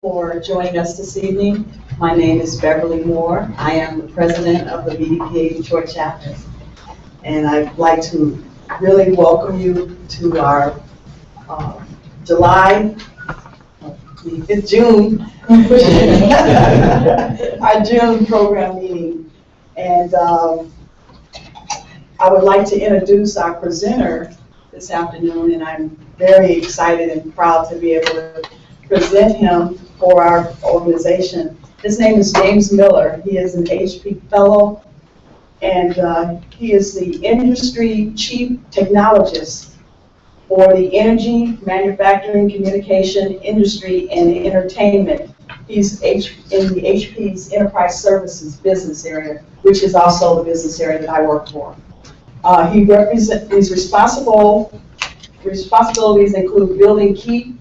For joining us this evening. My name is Beverly Moore. I am the president of the BDPA Detroit chapter. And I'd like to really welcome you to our June, our June program meeting. And I would like to introduce our presenter this afternoon, and I'm very excited and proud to be able to present him for our organization. His name is James Miller. He is an HP fellow, and he is the industry chief technologist for the energy, manufacturing, communication, industry, and entertainment. He's in the HP's enterprise services business area, which is also the business area that I work for. His responsibilities include building key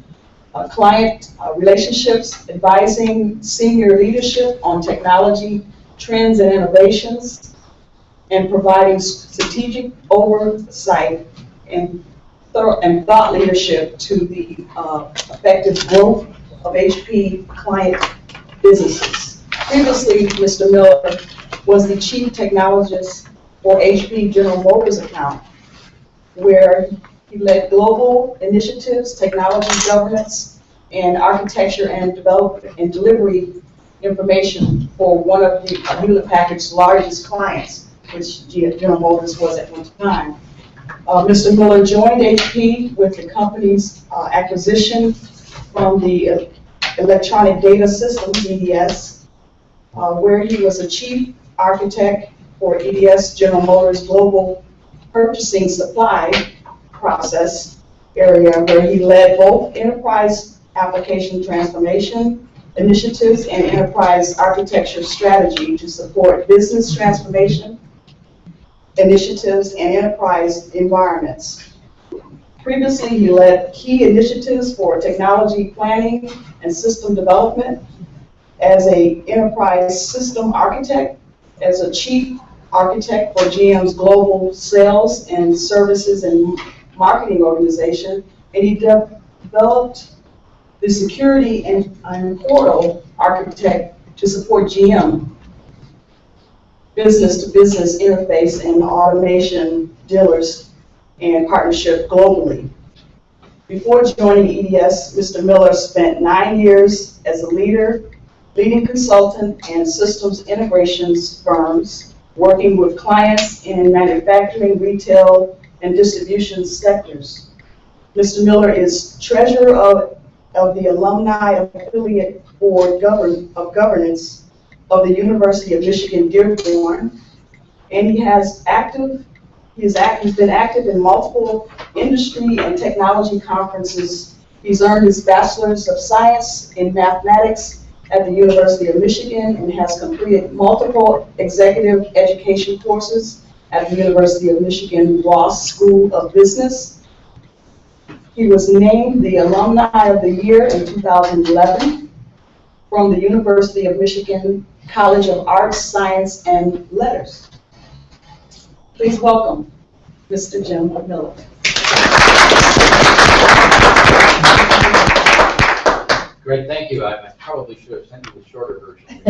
client relationships, advising senior leadership on technology trends and innovations, and providing strategic oversight and thought leadership to the effective growth of HP client businesses. Previously, Mr. Miller was the chief technologist for HP General Motors account, where he led global initiatives, technology governance, and architecture and development and delivery information for one of the Hewlett Packard's largest clients, which General Motors was at one time. Mr. Miller joined HP with the company's acquisition from the Electronic Data Systems, EDS, where he was a chief architect for EDS General Motors Global Purchasing Supply process area, where he led both enterprise application transformation initiatives and enterprise architecture strategy to support business transformation initiatives and enterprise environments. Previously, he led key initiatives for technology planning and system development as an enterprise system architect, as a chief architect for GM's global sales and services and marketing organization, and he developed the security and portal architect to support GM business-to-business interface and automation dealers and partnership globally. Before joining EDS, Mr. Miller spent 9 years as a leading consultant and systems integrations firms, working with clients in manufacturing, retail, and distribution sectors. Mr. Miller is treasurer of the Alumni Affiliate Board of Governance of the University of Michigan Dearborn, and he's been active in multiple industry and technology conferences. He's earned his Bachelor's of Science in Mathematics at the University of Michigan and has completed multiple executive education courses at the University of Michigan Ross School of Business. He was named the Alumni of the Year in 2011 from the University of Michigan College of Arts, Science, and Letters. Please welcome Mr. Jim Miller. Great, thank you. I probably should have sent you the shorter version.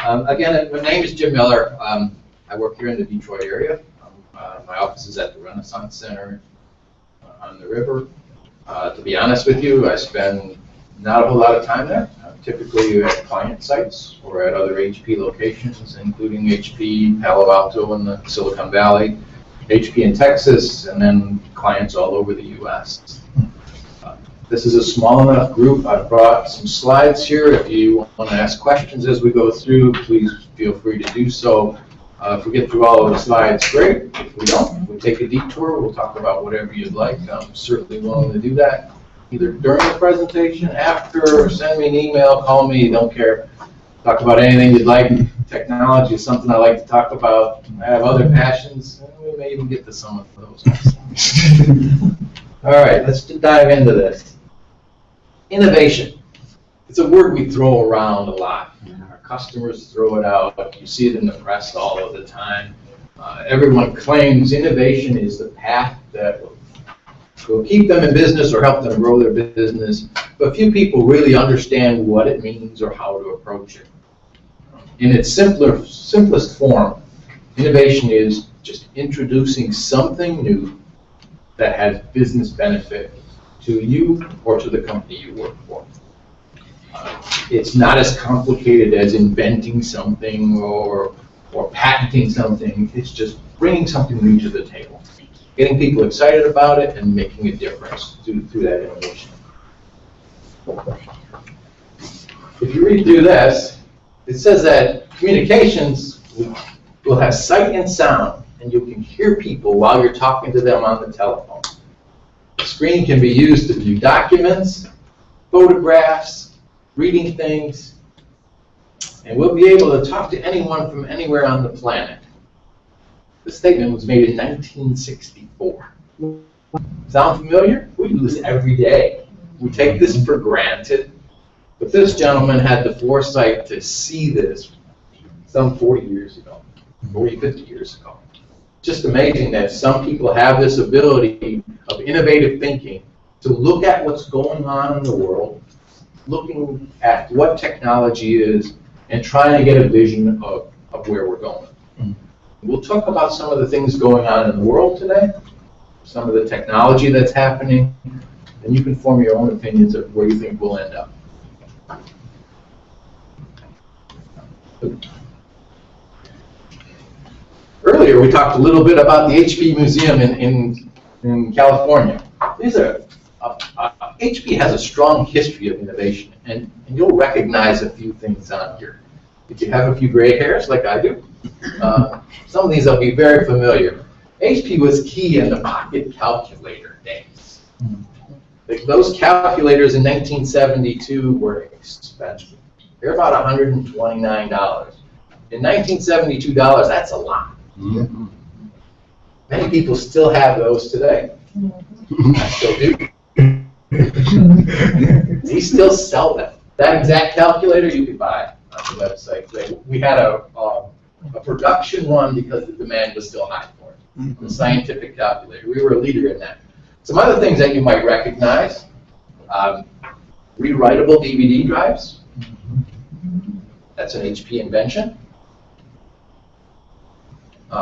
Again, my name is Jim Miller. I work here in the Detroit area. My office is at the Renaissance Center on the river. To be honest with you, I spend not a whole lot of time there. Typically at client sites or at other HP locations, including HP Palo Alto in the Silicon Valley, HP in Texas, and then clients all over the U.S. This is a small enough group. I've brought some slides here. If you want to ask questions as we go through, please feel free to do so. If we get through all of the slides, great. If we don't, we'll take a detour. We'll talk about whatever you'd like. I'm certainly willing to do that, either during the presentation, after, or send me an email, call me, don't care. Talk about anything you'd like. Technology is something I like to talk about. I have other passions, and we may even get to some of those. All right, let's dive into this. Innovation. It's a word we throw around a lot. Our customers throw it out. You see it in the press all of the time. Everyone claims innovation is the path that will will keep them in business or help them grow their business, but few people really understand what it means or how to approach it. In its simplest form, innovation is just introducing something new that has business benefit to you or to the company you work for. It's not as complicated as inventing something or patenting something. It's just bringing something new to the table, getting people excited about it and making a difference through that innovation. If you read through this, it says that communications will have sight and sound, and you can hear people while you're talking to them on the telephone. The screen can be used to view documents, photographs, reading things, and we'll be able to talk to anyone from anywhere on the planet. This statement was made in 1964. Sound familiar? We do this every day. We take this for granted, but this gentleman had the foresight to see this some 40 years ago, 40, 50 years ago. Just amazing that some people have this ability of innovative thinking to look at what's going on in the world, looking at what technology is, and trying to get a vision of where we're going. We'll talk about some of the things going on in the world today, some of the technology that's happening, and you can form your own opinions of where you think we'll end up. Earlier, we talked a little bit about the HP Museum in California. HP has a strong history of innovation, and you'll recognize a few things on here. If you have a few gray hairs, like I do, some of these will be very familiar. HP was key in the pocket calculator days. Like those calculators in 1972 were expensive. They're about $129. In 1972, that's a lot. Mm-hmm. Many people still have those today. I still do. They still sell them. That exact calculator you could buy on the website. We had a production run because the demand was still high for it. The scientific calculator. We were a leader in that. Some other things that you might recognize: rewritable DVD drives. That's an HP invention.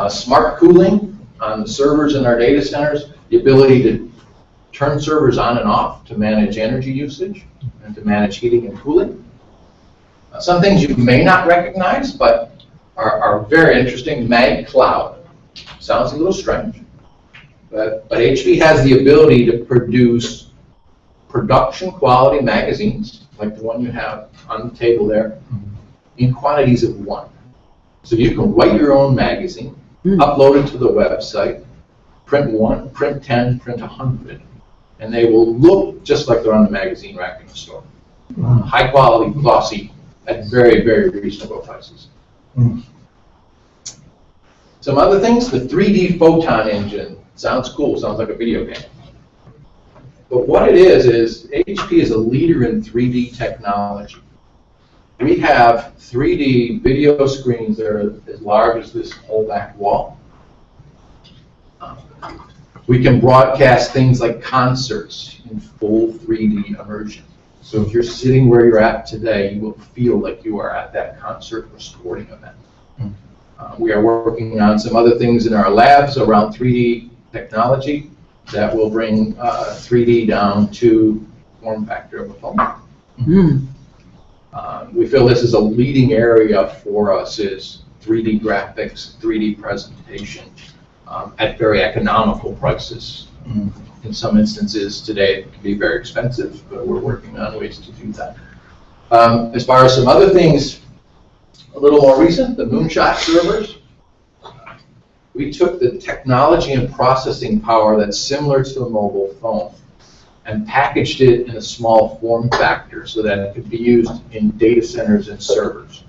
Smart cooling on the servers in our data centers, the ability to turn servers on and off to manage energy usage and to manage heating and cooling. Some things you may not recognize, but are very interesting. Mag Cloud. Sounds a little strange, but HP has the ability to produce production quality magazines, like the one you have on the table there, in quantities of 1. So you can write your own magazine, upload it to the website, print 1, print 10, print 100, and they will look just like they're on the magazine rack in the store. High quality, glossy, at very, very reasonable prices. Some other things, the 3D photon engine. Sounds cool, sounds like a video game. But what it is HP is a leader in 3D technology. We have 3D video screens that are as large as this whole back wall. We can broadcast things like concerts in full 3D immersion. So if you're sitting where you're at today, you will feel like you are at that concert or sporting event. We are working on some other things in our labs around 3D technology that will bring 3D down to form factor of a phone. We feel this is a leading area for us, is 3D graphics, 3D presentation at very economical prices. In some instances today it can be very expensive, but we're working on ways to do that. As far as some other things, a little more recent, the Moonshot servers. We took the technology and processing power that's similar to a mobile phone and packaged it in a small form factor so that it could be used in data centers and servers.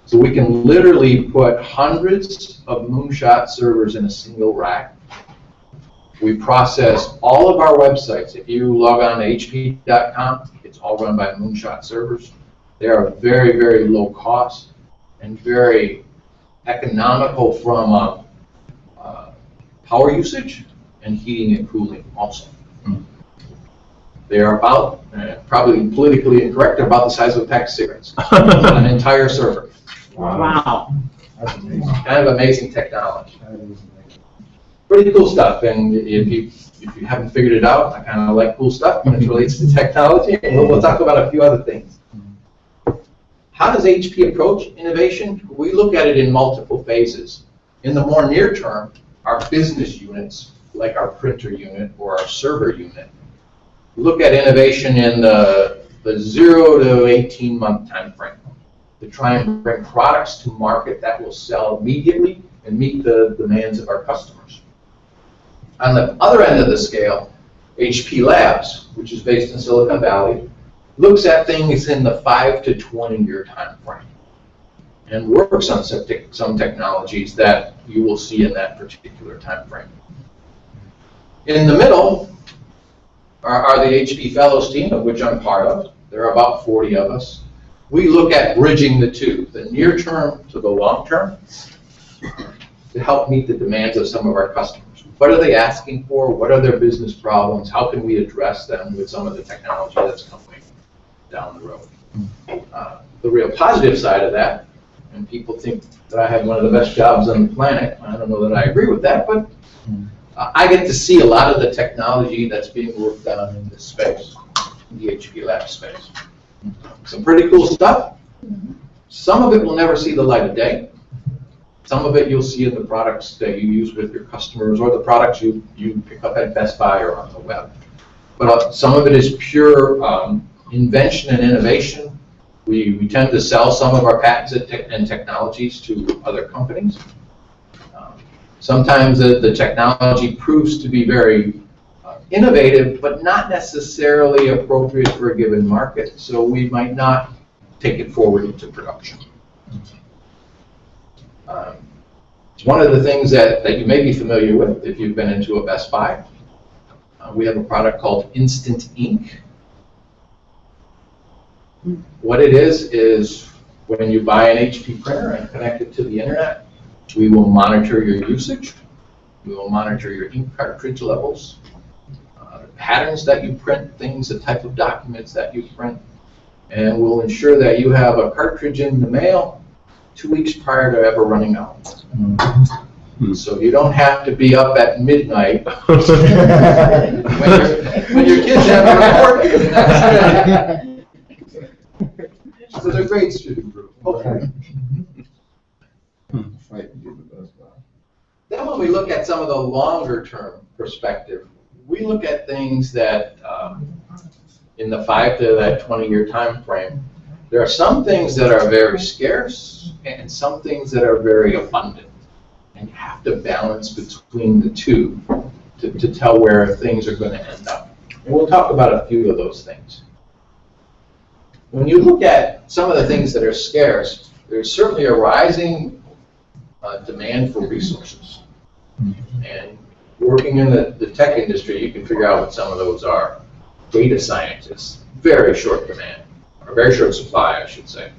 So we can literally put hundreds of Moonshot servers in a single rack. We process all of our websites. If you log on to hp.com, it's all run by Moonshot servers. They are very, very low cost and very economical from power usage and heating and cooling also. They are about, probably politically incorrect, they're about the size of a pack of cigarettes. An entire server. Wow. Kind of amazing technology. Pretty cool stuff, and if you haven't figured it out, I kind of like cool stuff when it relates to technology, and we'll talk about a few other things. How does HP approach innovation? We look at it in multiple phases. In the more near term, our business units, like our printer unit or our server unit, look at innovation in the 0 to 18 month time frame to try and bring products to market that will sell immediately and meet the demands of our customers. On the other end of the scale, HP Labs, which is based in Silicon Valley, looks at things in the 5 to 20 year time frame and works on some technologies that you will see in that particular time frame. In the middle are the HP Fellows team, of which I'm part of. There are about 40 of us. We look at bridging the two, the near term to the long term, to help meet the demands of some of our customers. What are they asking for? What are their business problems? How can we address them with some of the technology that's coming down the road? The real positive side of that, and people think that I have one of the best jobs on the planet. I don't know that I agree with that, but I get to see a lot of the technology that's being worked on in this space, in the HP Lab space. Some pretty cool stuff. Some of it will never see the light of day. Some of it you'll see in the products that you use with your customers or the products you pick up at Best Buy or on the web. But some of it is pure invention and innovation. We tend to sell some of our patents and technologies to other companies. Sometimes the technology proves to be very innovative, but not necessarily appropriate for a given market, so we might not take it forward into production. One of the things that you may be familiar with if you've been into a Best Buy, we have a product called Instant Ink. What it is when you buy an HP printer and connect it to the internet, we will monitor your usage, we will monitor your ink cartridge levels, the patterns that you print things, the type of documents that you print, and we'll ensure that you have a cartridge in the mail 2 weeks prior to ever running out. So you don't have to be up at midnight when your kids have a report due the next day. So they're great student group. Okay. Then when we look at some of the longer term perspective, we look at things that in the 5 to that 20 year time frame, there are some things that are very scarce and some things that are very abundant. And you have to balance between the two to tell where things are going to end up. And we'll talk about a few of those things. When you look at some of the things that are scarce, there's certainly a rising demand for resources. And working in the tech industry, you can figure out what some of those are. Data scientists, very short demand, or very short supply, I should say.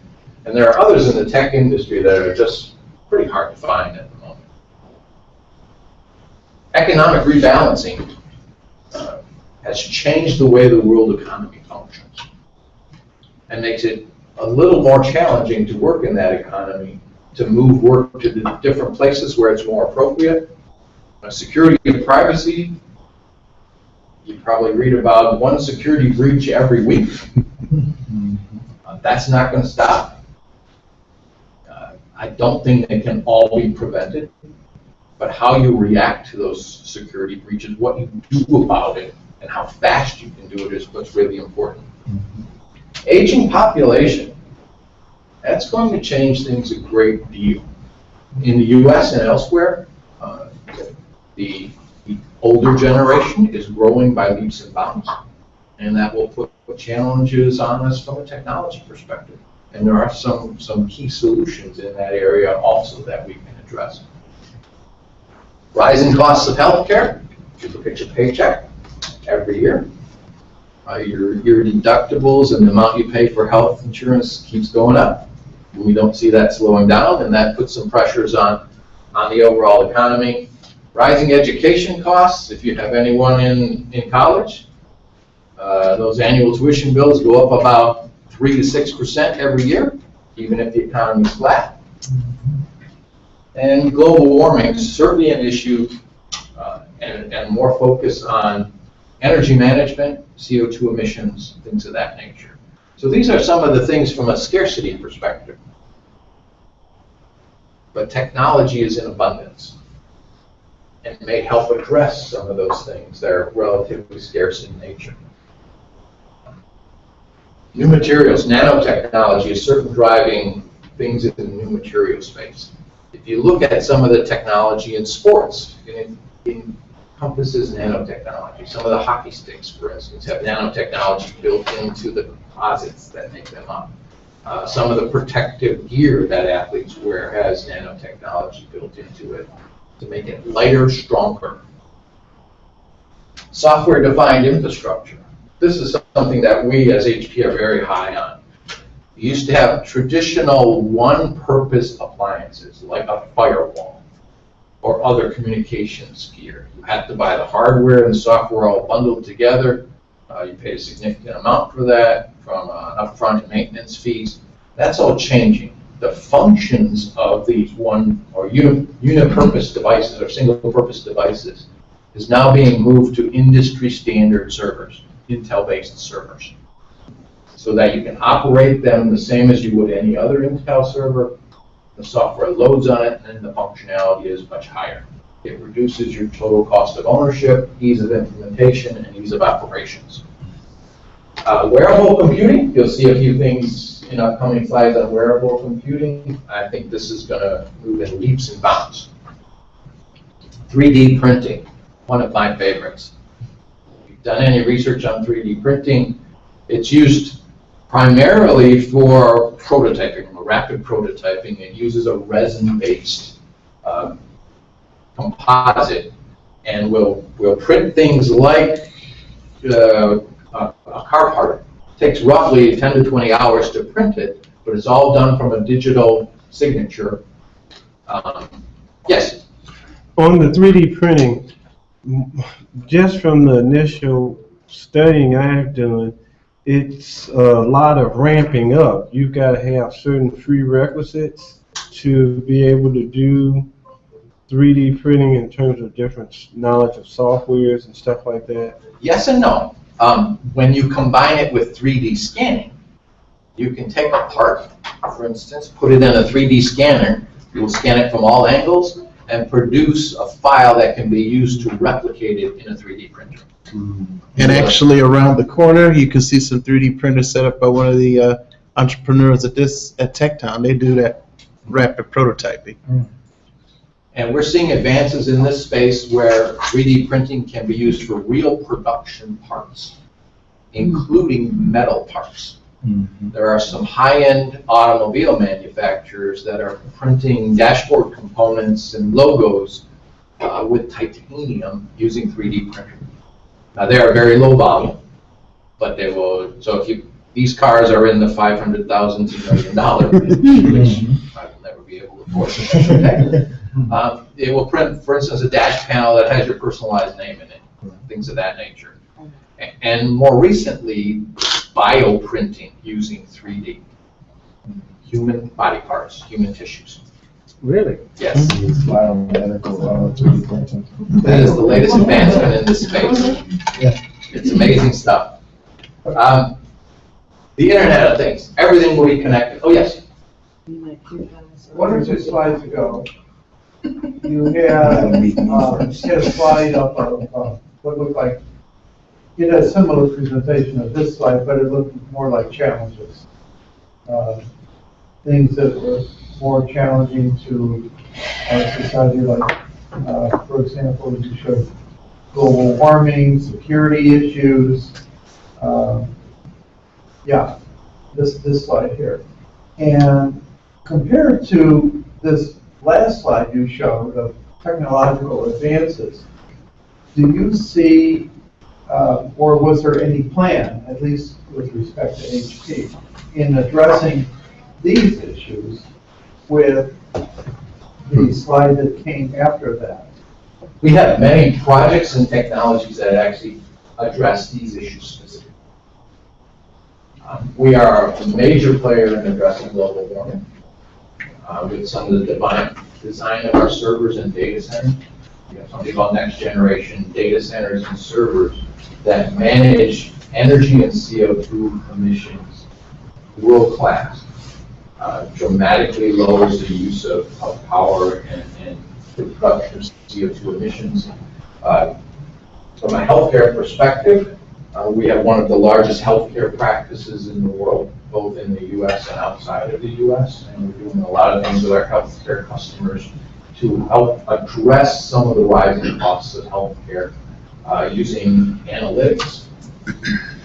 And there are others in the tech industry that are just pretty hard to find at the moment. Economic rebalancing has changed the way the world economy functions and makes it a little more challenging to work in that economy, to move work to the different places where it's more appropriate. Security and privacy, you probably read about one security breach every week. That's not going to stop. I don't think they can all be prevented, but how you react to those security breaches, what you do about it, and how fast you can do it is what's really important. Aging population, that's going to change things a great deal. In the US and elsewhere, the older generation is growing by leaps and bounds, and that will put challenges on us from a technology perspective. And there are some key solutions in that area also that we can address. Rising costs of healthcare. If you look at your paycheck every year, your deductibles and the amount you pay for health insurance keeps going up. We don't see that slowing down, and that puts some pressures on the overall economy. Rising education costs, if you have anyone in college, Those annual tuition bills go up about 3 to 6% every year, even if the economy is flat. And global warming is certainly an issue, and more focus on energy management, CO2 emissions, things of that nature. So these are some of the things from a scarcity perspective. But technology is in abundance and may help address some of those things that are relatively scarce in nature. New materials, nanotechnology is certainly driving things in the new material space. If you look at some of the technology in sports, it encompasses nanotechnology. Some of the hockey sticks, for instance, have nanotechnology built into the composites that make them up. Some of the protective gear that athletes wear has nanotechnology built into it to make it lighter, stronger. Software-defined infrastructure. This is something that we as HP are very high on. You used to have traditional one-purpose appliances like a firewall or other communications gear. You had to buy the hardware and the software all bundled together. You paid a significant amount for that from upfront maintenance fees. That's all changing. The functions of these one or unipurpose devices or single-purpose devices is now being moved to industry standard servers, Intel-based servers, so that you can operate them the same as you would any other Intel server. The software loads on it, and the functionality is much higher. It reduces your total cost of ownership, ease of implementation, and ease of operations. Wearable computing, you'll see a few things in upcoming slides on wearable computing. I think this is going to move in leaps and bounds. 3D printing, one of my favorites. If you've done any research on 3D printing, it's used primarily for prototyping, rapid prototyping. It uses a resin-based composite, and will print things like a car part. It takes roughly 10 to 20 hours to print it, but it's all done from a digital signature. Yes? On the 3D printing, just from the initial studying I've done, it's a lot of ramping up. You've got to have certain prerequisites to be able to do 3D printing in terms of different knowledge of softwares and stuff like that. Yes and no. When you combine it with 3D scanning, you can take a part, for instance, put it in a 3D scanner. You will scan it from all angles and produce a file that can be used to replicate it in a 3D printer. And actually around the corner, you can see some 3D printers set up by one of the entrepreneurs at TechTown. They do that rapid prototyping. And we're seeing advances in this space where 3D printing can be used for real production parts, including metal parts. There are some high-end automobile manufacturers that are printing dashboard components and logos with titanium using 3D printer. Now they are very low volume, but they will. So if these cars are in the $500,000 to $1 million range, which I will never be able to afford. It will print, for instance, a dash panel that has your personalized name in it, things of that nature. And more recently, bioprinting using 3D, human body parts, human tissues. Really? Yes. Biomedical 3D printing. That is the latest advancement in this space. Yeah. It's amazing stuff. The Internet of Things. Everything will be connected. Oh, yes? One or two slides ago, you had a slide up of what looked like, it had a similar presentation of this slide, but it looked more like challenges. Things that were more challenging to our society, like, for example, you showed global warming, security issues. Yeah, this slide here. And compared to this last slide you showed of technological advances, do you see, or was there any plan, at least with respect to HP, in addressing these issues with the slide that came after that? We have many projects and technologies that actually address these issues specifically. We are a major player in addressing global warming with some of the design of our servers and data centers. We have something called next generation data centers and servers that manage energy and CO2 emissions world class. Dramatically lowers the use of power and production of CO2 emissions. From a healthcare perspective, we have one of the largest healthcare practices in the world, both in the U.S. and outside of the U.S. And we're doing a lot of things with our healthcare customers to help address some of the rising costs of healthcare using analytics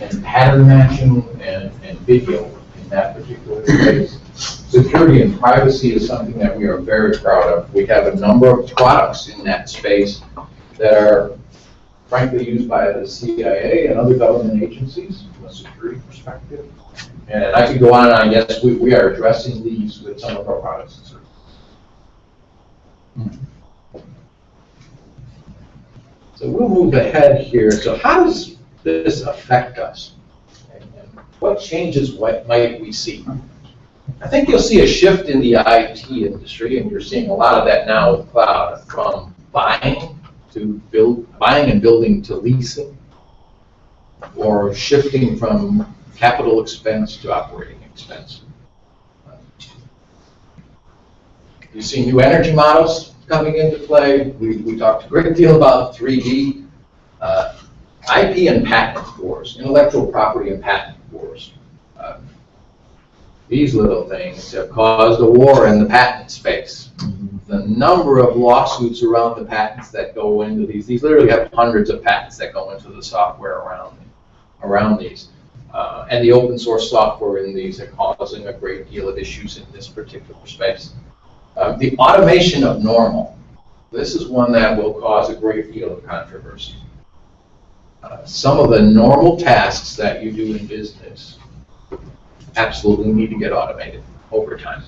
and pattern matching and video in that particular case. Security and privacy is something that we are very proud of. We have a number of products in that space that are frankly used by the CIA and other government agencies from a security perspective. And I could go on and on. Yes, we are addressing these with some of our products and services. So we'll move ahead here. So how does this affect us? And what changes might we see? I think you'll see a shift in the IT industry, and you're seeing a lot of that now with cloud, from buying and building to leasing, or shifting from capital expense to operating expense. You see new energy models coming into play. We talked a great deal about 3D, IP and patent wars, intellectual property and patent wars. These little things have caused a war in the patent space. The number of lawsuits around the patents that go into these literally have hundreds of patents that go into the software around these. And the open source software in these are causing a great deal of issues in this particular space. The automation of normal. This is one that will cause a great deal of controversy. Some of the normal tasks that you do in business absolutely need to get automated over time.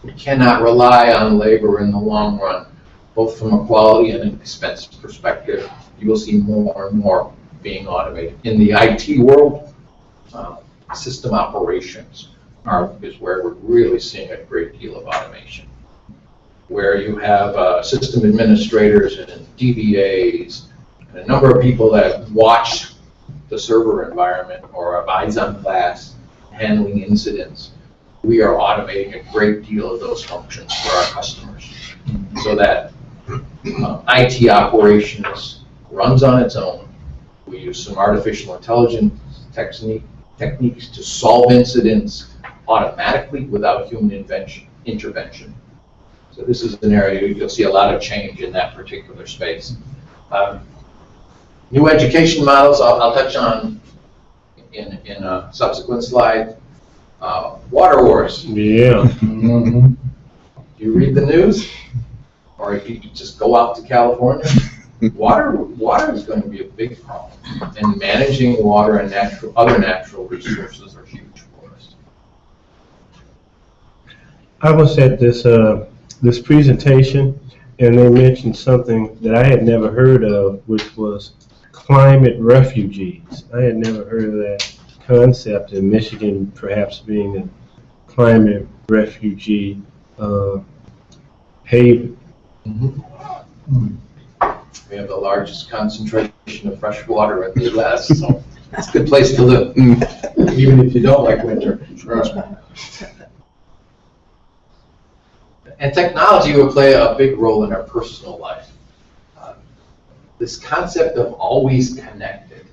We cannot rely on labor in the long run, both from a quality and an expense perspective. You will see more and more being automated. In the IT world, system operations is where we're really seeing a great deal of automation, where you have system administrators and DBAs and a number of people that watch the server environment or have eyes on glass handling incidents. We are automating a great deal of those functions for our customers so that IT operations runs on its own. We use some artificial intelligence techniques to solve incidents automatically without human intervention. So this is an area you'll see a lot of change in that particular space. New education models, I'll touch on in a subsequent slide. Water wars. Yeah. Do you read the news? Or if you just go out to California, water is going to be a big problem. And managing water and other natural resources are huge for us. I was at this presentation, and they mentioned something that I had never heard of, which was climate refugees. I had never heard of that concept, in Michigan perhaps being a climate refugee haven. We have the largest concentration of fresh water in the U.S., so it's a good place to live, even if you don't like winter. And technology will play a big role in our personal life. This concept of always connected,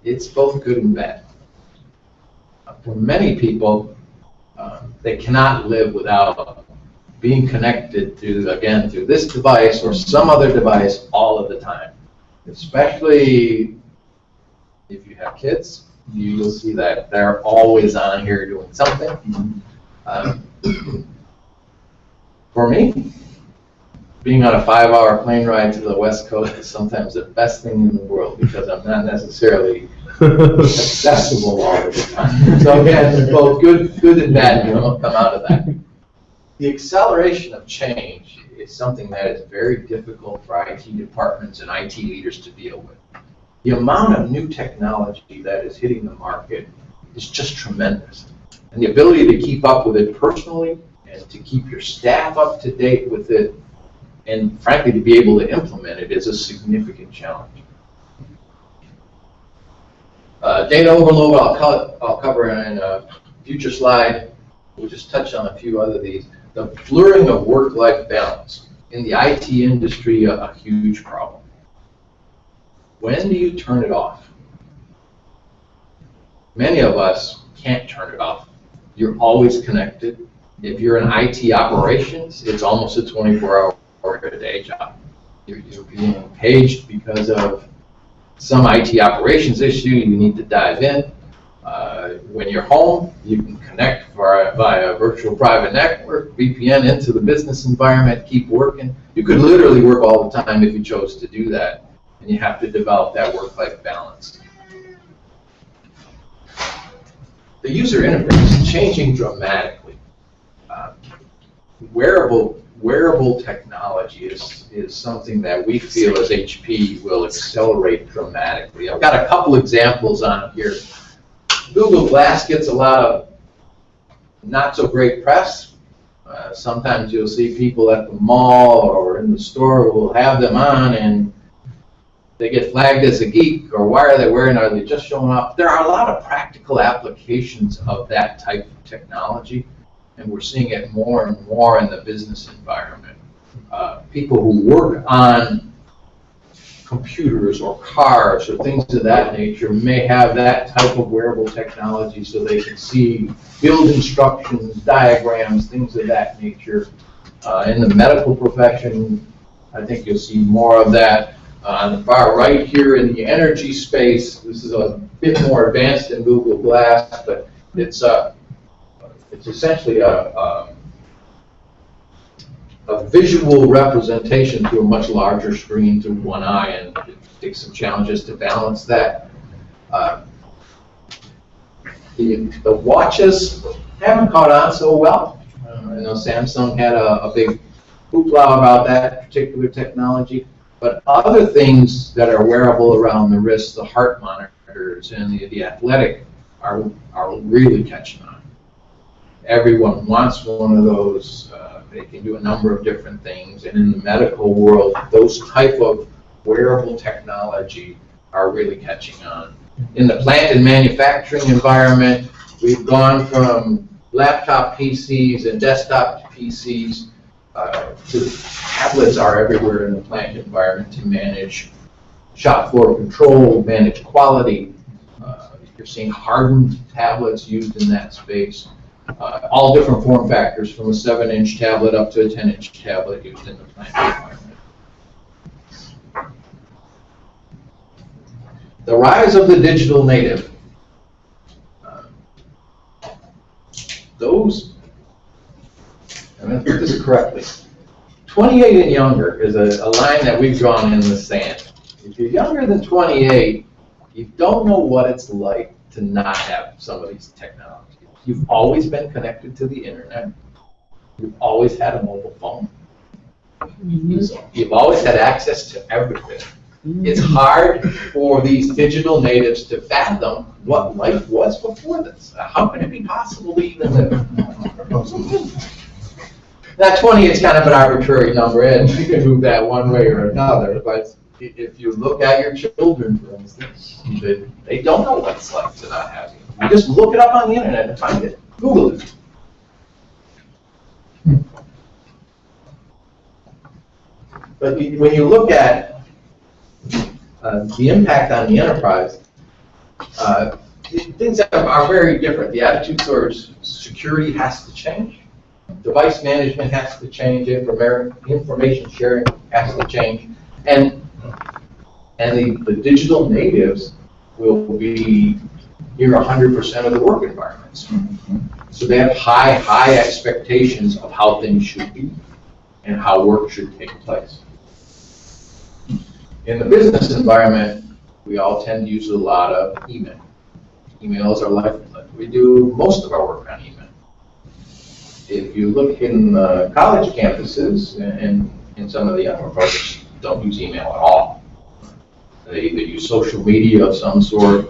it's both good and bad. For many people, they cannot live without being connected through this device or some other device all of the time. Especially if you have kids, you'll see that they're always on here doing something. For me, being on a 5-hour plane ride to the West Coast is sometimes the best thing in the world because I'm not necessarily accessible all the time. So again, both good and bad come out of that. The acceleration of change is something that is very difficult for IT departments and IT leaders to deal with. The amount of new technology that is hitting the market is just tremendous. And the ability to keep up with it personally and to keep your staff up to date with it, and frankly, to be able to implement it is a significant challenge. Data overload, I'll cover in a future slide. We'll just touch on a few other of these. The blurring of work-life balance. In the IT industry, a huge problem. When do you turn it off? Many of us can't turn it off. You're always connected. If you're in IT operations, it's almost a 24-hour-a-day job. You're being paged because of some IT operations issue, you need to dive in. When you're home, you can connect via virtual private network, VPN into the business environment, keep working. You could literally work all the time if you chose to do that, and you have to develop that work-life balance. The user interface is changing dramatically. Wearable technology is something that we feel as HP will accelerate dramatically. I've got a couple examples on here. Google Glass gets a lot of not so great press. Sometimes you'll see people at the mall or in the store who will have them on and they get flagged as a geek, or why are they wearing, are they just showing off? There are a lot of practical applications of that type of technology, and we're seeing it more and more in the business environment. People who work on computers or cars or things of that nature may have that type of wearable technology so they can see build instructions, diagrams, things of that nature. In the medical profession, I think you'll see more of that. On the far right here in the energy space, this is a bit more advanced than Google Glass, but it's essentially a visual representation to a much larger screen through one eye, and it takes some challenges to balance that. The watches haven't caught on so well. I know Samsung had a big hoopla about that particular technology, but other things that are wearable around the wrist, the heart monitors and the athletic, are really catching on. Everyone wants one of those. They can do a number of different things, and in the medical world, those type of wearable technology are really catching on. In the plant and manufacturing environment, we've gone from laptop PCs and desktop PCs to tablets are everywhere in the plant environment to manage shop floor control, manage quality. You're seeing hardened tablets used in that space. All different form factors, from a 7-inch tablet up to a 10-inch tablet used in the plant environment. The rise of the digital native. I'm going to put this correctly. 28 and younger is a line that we've drawn in the sand. If you're younger than 28, you don't know what it's like to not have some of these technologies. You've always been connected to the internet. You've always had a mobile phone. You've always had access to everything. It's hard for these digital natives to fathom what life was before this. How can it be possible to even live? That 20 is kind of an arbitrary number, and you can move that one way or another, but if you look at your children, for instance, they don't know what it's like to not have it. You just look it up on the internet and find it. Google it. But when you look at the impact on the enterprise, things are very different. The attitude towards security has to change. Device management has to change. Information sharing has to change. And the digital natives will be near 100% of the work environments. So they have high expectations of how things should be and how work should take place. In the business environment, we all tend to use a lot of email. Email is our lifeblood. We do most of our work on email. If you look in college campuses and some of the younger folks don't use email at all. They use social media of some sort,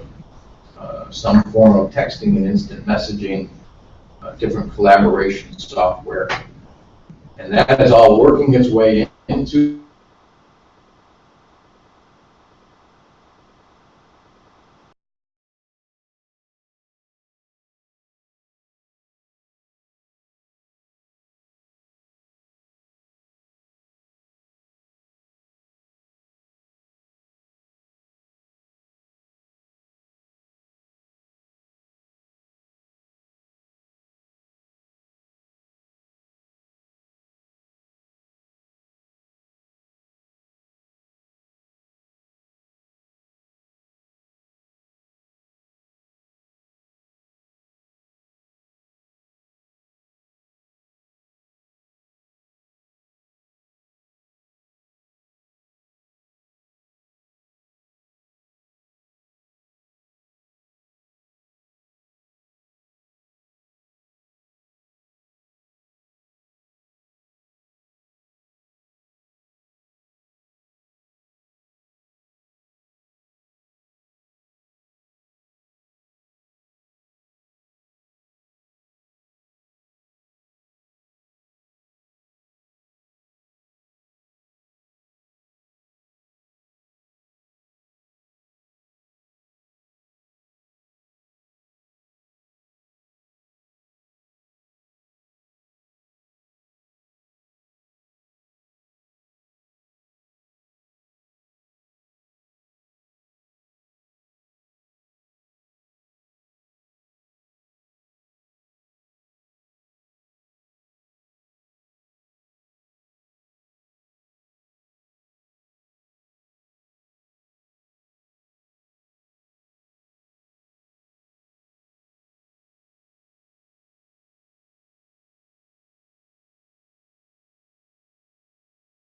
some form of texting and instant messaging, different collaboration software. And that is all working its way into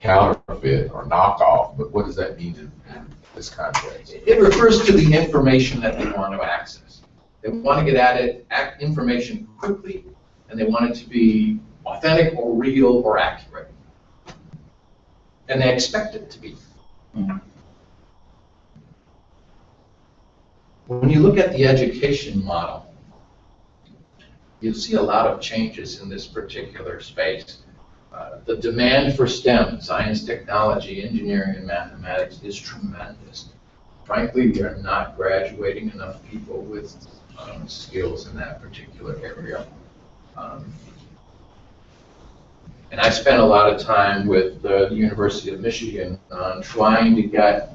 counterfeit or knockoff, but what does that mean in this context? It refers to the information that they want to access. They want to get at it, information quickly, and they want it to be authentic or real or accurate. And they expect it to be. When you look at the education model, you'll see a lot of changes in this particular space. The demand for STEM, science, technology, engineering, and mathematics is tremendous. Frankly, we are not graduating enough people with skills in that particular area. And I spent a lot of time with the University of Michigan on trying to get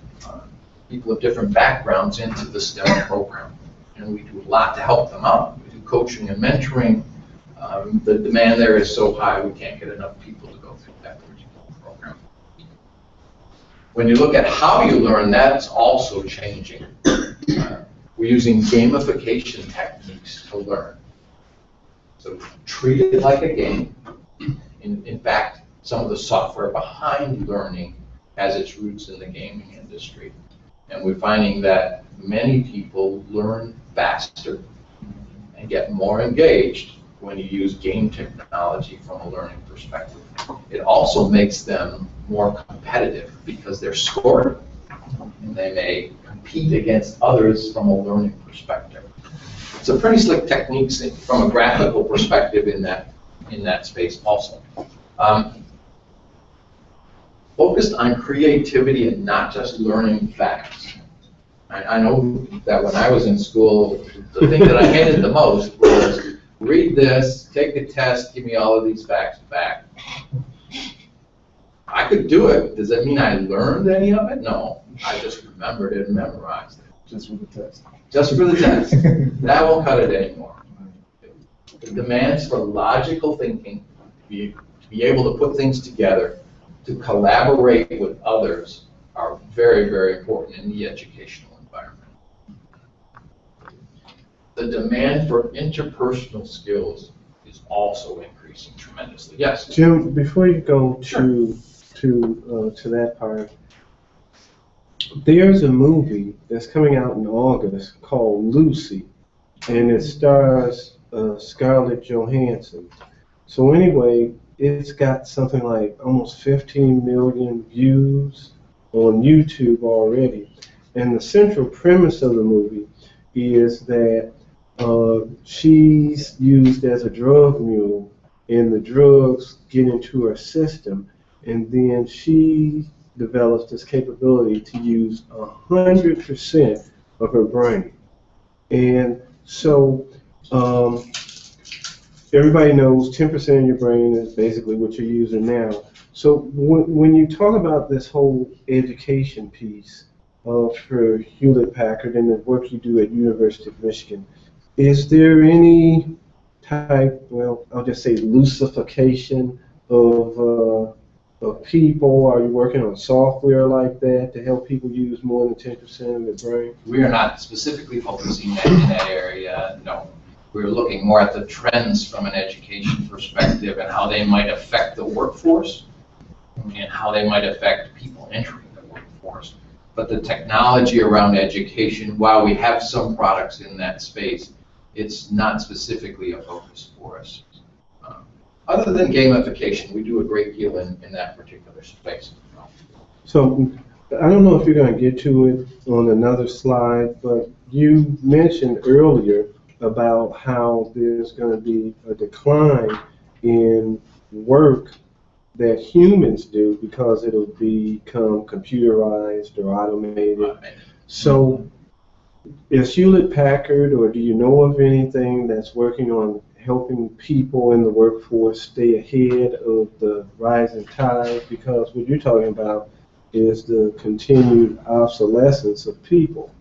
people of different backgrounds into the STEM program. And we do a lot to help them out. We do coaching and mentoring. The demand there is so high, we can't get enough people to go through that particular program. When you look at how you learn, that's also changing. We're using gamification techniques to learn. So treat it like a game. In fact, some of the software behind learning has its roots in the gaming industry. And we're finding that many people learn faster and get more engaged when you use game technology from a learning perspective. It also makes them more competitive because they're scored and they may compete against others from a learning perspective. So pretty slick techniques from a graphical perspective in that space also. Focused on creativity and not just learning facts. I know that when I was in school, the thing that I hated the most was read this, take a test, give me all of these facts back. I could do it. Does that mean I learned any of it? No. I just remembered it and memorized it. Just for the test. Just for the test. That won't cut it anymore. The demands for logical thinking, to be able to put things together, to collaborate with others are very, very important in the educational environment. The demand for interpersonal skills is also increasing tremendously. Yes? Jim, before you go to that part, there's a movie that's coming out in August called Lucy, and it stars Scarlett Johansson. So anyway, it's got something like almost 15 million views on YouTube already. And the central premise of the movie is that she's used as a drug mule, and the drugs get into her system, and then she develops this capability to use 100% of her brain. And so everybody knows 10% of your brain is basically what you're using now. So when you talk about this whole education piece for Hewlett Packard and the work you do at University of Michigan, is there any type, well, I'll just say lucification of people? Are you working on software like that to help people use more than 10% of their brain? We are not specifically focusing in that area, no. We're looking more at the trends from an education perspective and how they might affect the workforce and how they might affect people entering the workforce. But the technology around education, while we have some products in that space, it's not specifically a focus for us. Other than gamification, we do a great deal in that particular space. So I don't know if you're going to get to it on another slide, but you mentioned earlier about how there's going to be a decline in work that humans do because it'll become computerized or automated. So is Hewlett Packard, or do you know of anything that's working on helping people in the workforce stay ahead of the rising tide? Because what you're talking about is the continued obsolescence of people.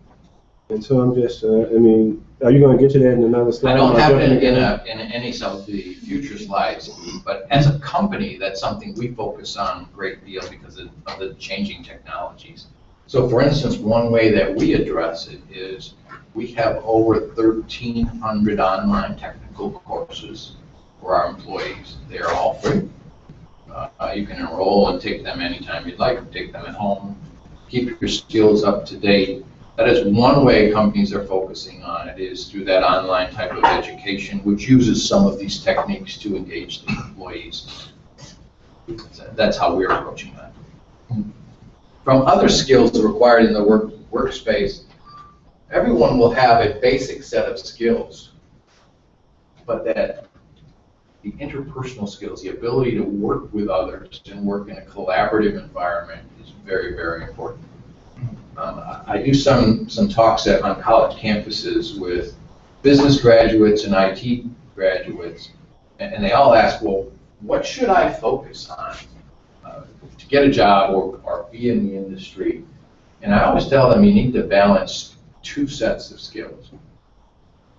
And so I'm just, I mean, are you going to get to that in another slide? I don't have it in any of the future slides, but as a company, that's something we focus on a great deal because of the changing technologies. So for instance, one way that we address it is we have over 1,300 online technical courses for our employees. They are all free. You can enroll and take them anytime you'd like, take them at home, keep your skills up to date. That is one way companies are focusing on it, is through that online type of education, which uses some of these techniques to engage the employees. That's how we're approaching that. From other skills required in the workspace, everyone will have a basic set of skills, but that the interpersonal skills, the ability to work with others and work in a collaborative environment is very, very important. I do some talks on college campuses with business graduates and IT graduates, and they all ask, well, what should I focus on to get a job or be in the industry? And I always tell them you need to balance two sets of skills.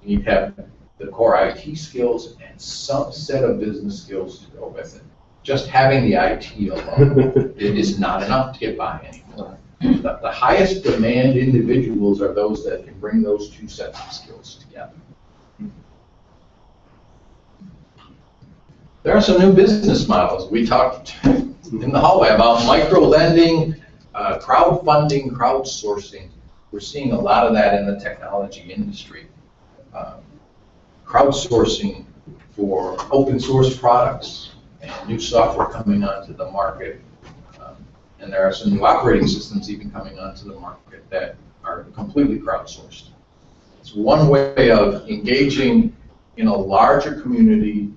You need to have the core IT skills and some set of business skills to go with it. Just having the IT alone it is not enough to get by anymore. The highest demand individuals are those that can bring those two sets of skills together. There are some new business models. We talked in the hallway about micro-lending, crowdfunding, crowdsourcing. We're seeing a lot of that in the technology industry. Crowdsourcing for open source products and new software coming onto the market. And there are some new operating systems even coming onto the market that are completely crowdsourced. It's one way of engaging in a larger community,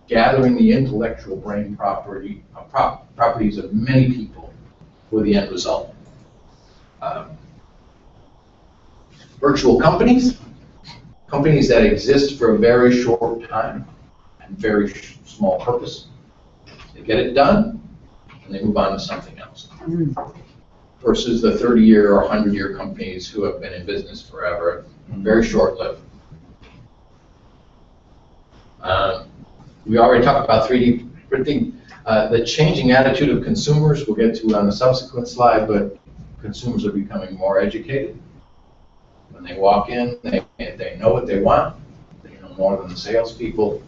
gathering the intellectual brain properties of many people for the end result. Virtual companies that exist for a very short time and very small purpose. They get it done, and they move on to something else. Versus the 30-year or 100-year companies who have been in business forever, very short-lived. We already talked about 3D printing. The changing attitude of consumers, we'll get to on the subsequent slide, but consumers are becoming more educated. When they walk in, they know what they want. They know more than the salespeople.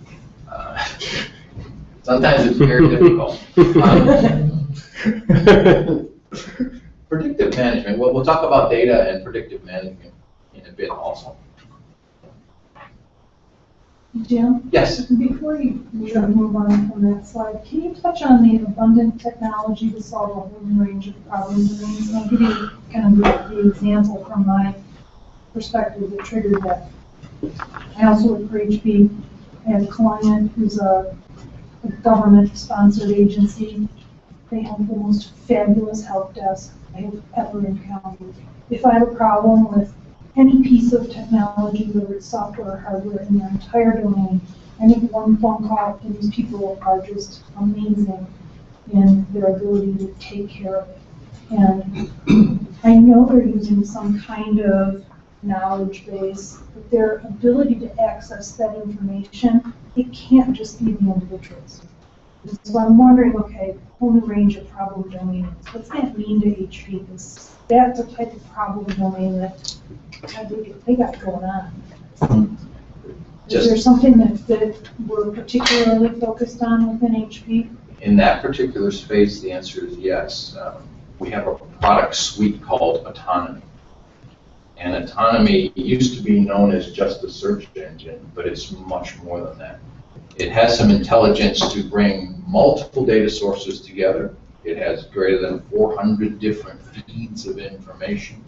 Sometimes it's very difficult. Predictive management. Well, we'll talk about data and predictive management in a bit also. Jim? Yes. Before you move on from that slide, can you touch on the abundant technology to solve a whole range of problem domains? And I'll give you kind of the example from my perspective that triggered that. I also work for HP. I have a client who's a government-sponsored agency. They have the most fabulous help desk I have ever encountered. If I have a problem with any piece of technology, whether it's software or hardware, in their entire domain, I make one phone call, and these people are just amazing in their ability to take care of it. And I know they're using some kind of knowledge base, but their ability to access that information, it can't just be the individuals. So I'm wondering, okay, whole new range of problem domains. What's that mean to HP? Because that's a type of problem domain that they got going on. Is there something that we're particularly focused on within HP? In that particular space, the answer is yes. We have a product suite called Autonomy. And Autonomy used to be known as just a search engine, but it's much more than that. It has some intelligence to bring multiple data sources together. It has greater than 400 different feeds of information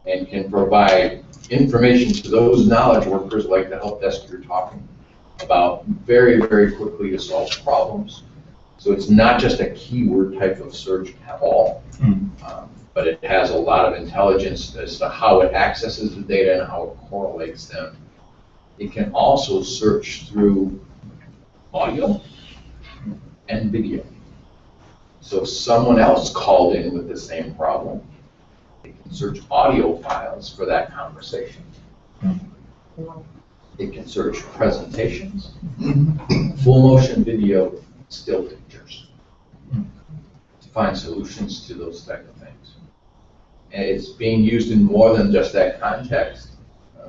and can provide information to those knowledge workers like the help desk you're talking about very, very quickly to solve problems. So it's not just a keyword type of search at all, but it has a lot of intelligence as to how it accesses the data and how it correlates them. It can also search through audio and video. So if someone else called in with the same problem, it can search audio files for that conversation. It can search presentations, full motion video, still pictures, to find solutions to those type of things. And it's being used in more than just that context.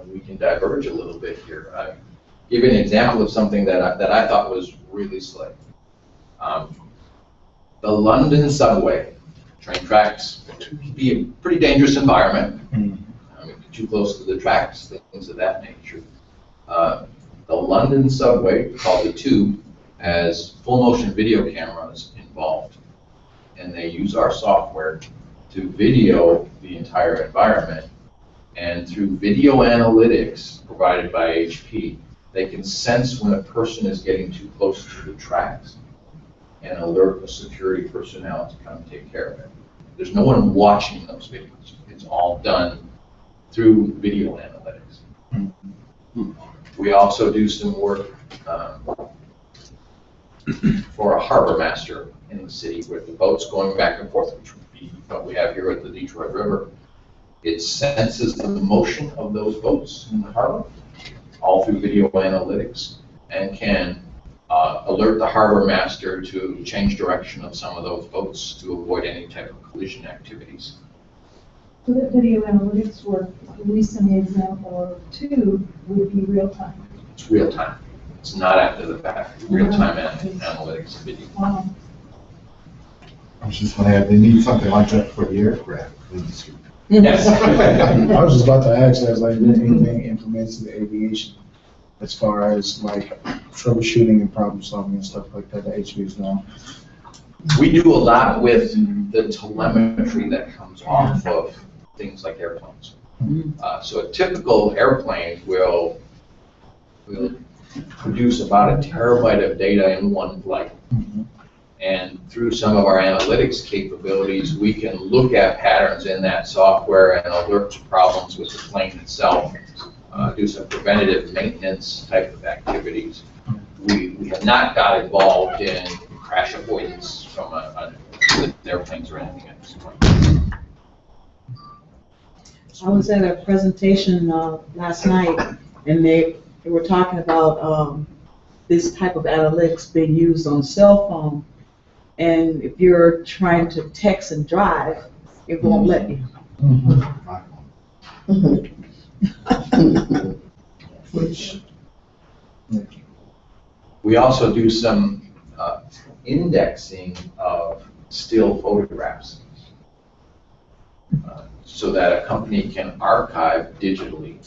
We can diverge a little bit here. I'll give you an example of something that I thought was really slick. The London subway, train tracks, can be a pretty dangerous environment. Too close to the tracks, things of that nature. The London subway, called the Tube, has full motion video cameras involved. And they use our software to video the entire environment. And through video analytics provided by HP, they can sense when a person is getting too close to the tracks and alert the security personnel to come take care of it. There's no one watching those videos. It's all done through video analytics. We also do some work for a harbor master in the city with the boats going back and forth, which would be what we have here at the Detroit River. It senses the motion of those boats in the harbor, all through video analytics, and can alert the harbor master to change direction of some of those boats to avoid any type of collision activities. So that video analytics work, at least in the example of Tube, would be real time. It's real time. It's not after the fact. Real time analytics video. Wow. I was just gonna add, they need something like that for the aircraft industry. Yes. I was just about to ask, as like, anything implements to the aviation, as far as like troubleshooting and problem solving and stuff like that, the HP is now. We do a lot with the telemetry that comes off of things like airplanes. So a typical airplane will produce about a terabyte of data in one flight. And through some of our analytics capabilities, we can look at patterns in that software and alert to problems with the plane itself, do some preventative maintenance type of activities. We have not got involved in crash avoidance from airplanes or anything at this point. I was at a presentation last night, and they were talking about this type of analytics being used on cell phone. And if you're trying to text and drive, it won't let you. We also do some indexing of still photographs so that a company can archive digitally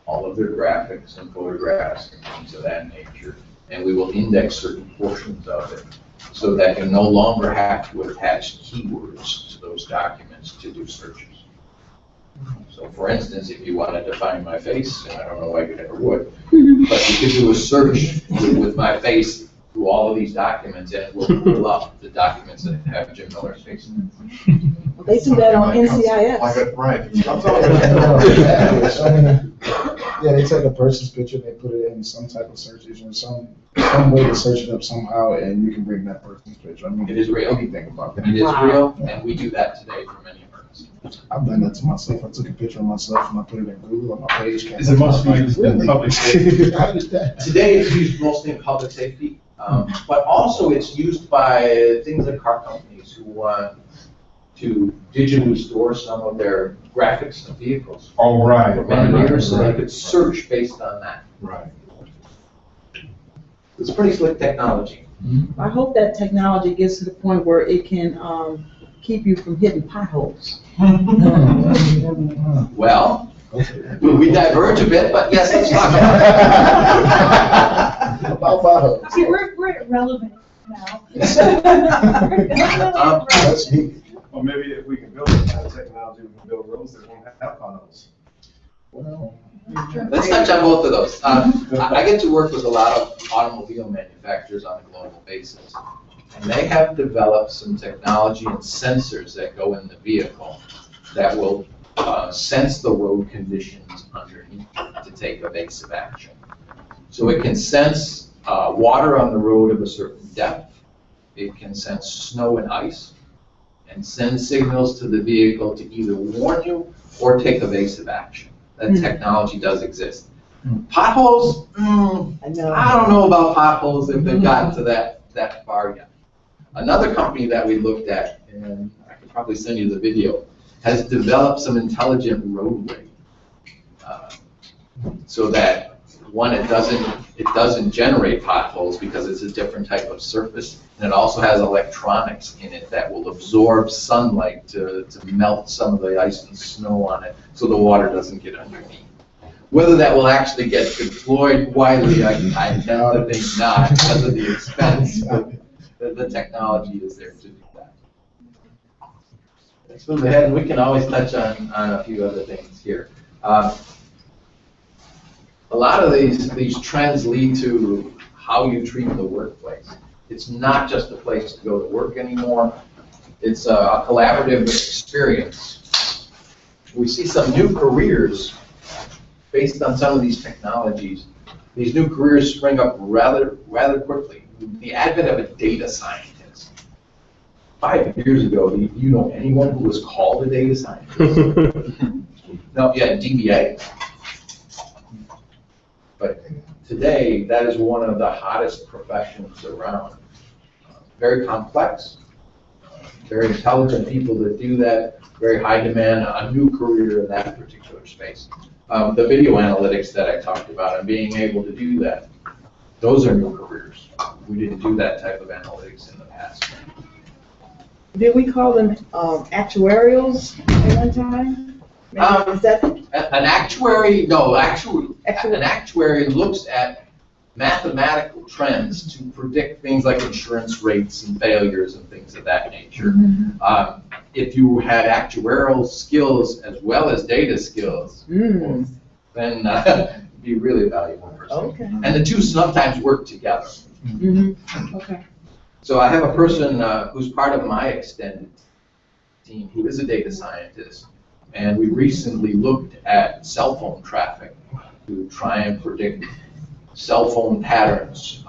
all of their graphics and photographs and things of that nature, and we will index certain portions of it so that you no longer have to attach keywords to those documents to do searches. So for instance, if you wanted to find my face, and I don't know why you ever would, but you could do a search with my face through all of these documents, and it will pull up the documents that have Jim Miller's face in them. They do that on NCIS. Right. Yeah, they take a person's picture, they put it in some type of search engine, some way to search it up somehow, and you can bring that person's picture. I mean, It is real. anything about that. It is real, and we do that today for many of our customers. I've done that to myself. I took a picture of myself and I put it in Google on my page. Is it mostly used in public safety? How did that? Today, it's used mostly in public safety, but also it's used by things like car companies who want to digitally store some of their graphics of vehicles Oh, right. for many years, so they could search based on that. Right. It's pretty slick technology. I hope that technology gets to the point where it can keep you from hitting potholes. Well, we diverge a bit, but yes, let's talk about it. See, we're irrelevant now. That's neat. Well, maybe if we can build this kind of technology, we can build roads that won't have potholes. Well, Let's touch on both of those. I get to work with a lot of automobile manufacturers on a global basis, and they have developed some technology and sensors that go in the vehicle that will sense the road conditions underneath to take evasive action. So it can sense water on the road of a certain depth. It can sense snow and ice, and send signals to the vehicle to either warn you or take evasive action. That technology does exist. Potholes, I don't know about potholes if they've gotten to that far yet. Another company that we looked at, and I could probably send you the video, has developed some intelligent roadway so that one, it doesn't generate potholes because it's a different type of surface, and it also has electronics in it that will absorb sunlight to melt some of the ice and snow on it so the water doesn't get underneath. Whether that will actually get deployed widely, I tend to think not because of the expense, but the technology is there to do that. Let's move ahead, and we can always touch on a few other things here. A lot of these trends lead to how you treat the workplace. It's not just a place to go to work anymore. It's a collaborative experience. We see some new careers based on some of these technologies. These new careers spring up rather quickly. The advent of a data scientist. 5 years ago, do you know anyone who was called a data scientist? No, yeah, DBA. But today, that is one of the hottest professions around. Very complex, very intelligent people that do that, very high demand, a new career in that particular space. The video analytics that I talked about and being able to do that, those are new careers. We didn't do that type of analytics in the past. Did we call them actuarials at one time? Is that an actuary? No, an actuary looks at mathematical trends to predict things like insurance rates and failures and things of that nature. If you had actuarial skills as well as data skills, then it'd be really valuable person. Okay. And the two sometimes work together. Okay. So I have a person who's part of my extended team who is a data scientist, and we recently looked at cell phone traffic to try and predict cell phone patterns,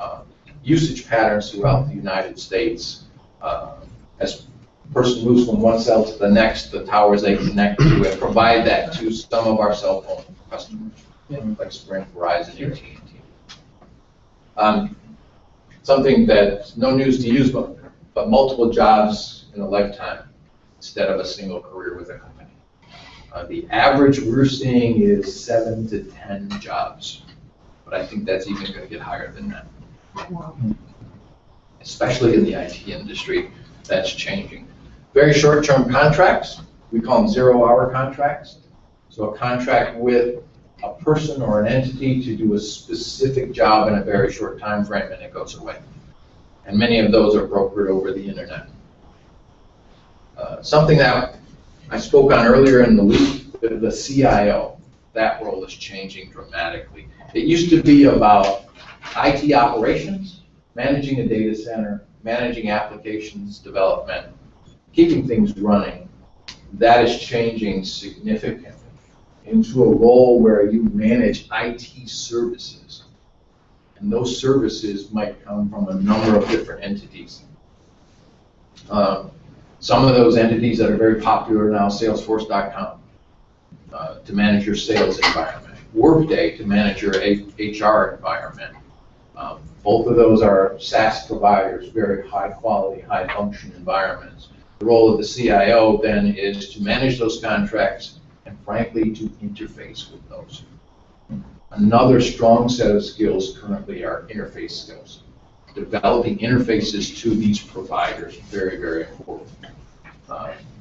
usage patterns throughout the United States. As a person moves from one cell to the next, the towers they connect to, and provide that to some of our cell phone customers, like Sprint, Verizon, AT&T. Something that's no news to you, but multiple jobs in a lifetime instead of a single career with a company. The average we're seeing is 7 to 10 jobs, but I think that's even going to get higher than that. Wow. Especially in the IT industry, that's changing. Very short-term contracts, we call them zero-hour contracts. So a contract with a person or an entity to do a specific job in a very short time frame, and it goes away. And many of those are brokered over the internet. Something that I spoke on earlier in the week, the CIO, that role is changing dramatically. It used to be about IT operations, managing a data center, managing applications development, keeping things running. That is changing significantly into a role where you manage IT services. And those services might come from a number of different entities. Some of those entities that are very popular now, Salesforce.com, to manage your sales environment, Workday to manage your HR environment. Both of those are SaaS providers, very high quality, high function environments. The role of the CIO then is to manage those contracts and frankly to interface with those. Another strong set of skills currently are interface skills. Developing interfaces to these providers, very, very important.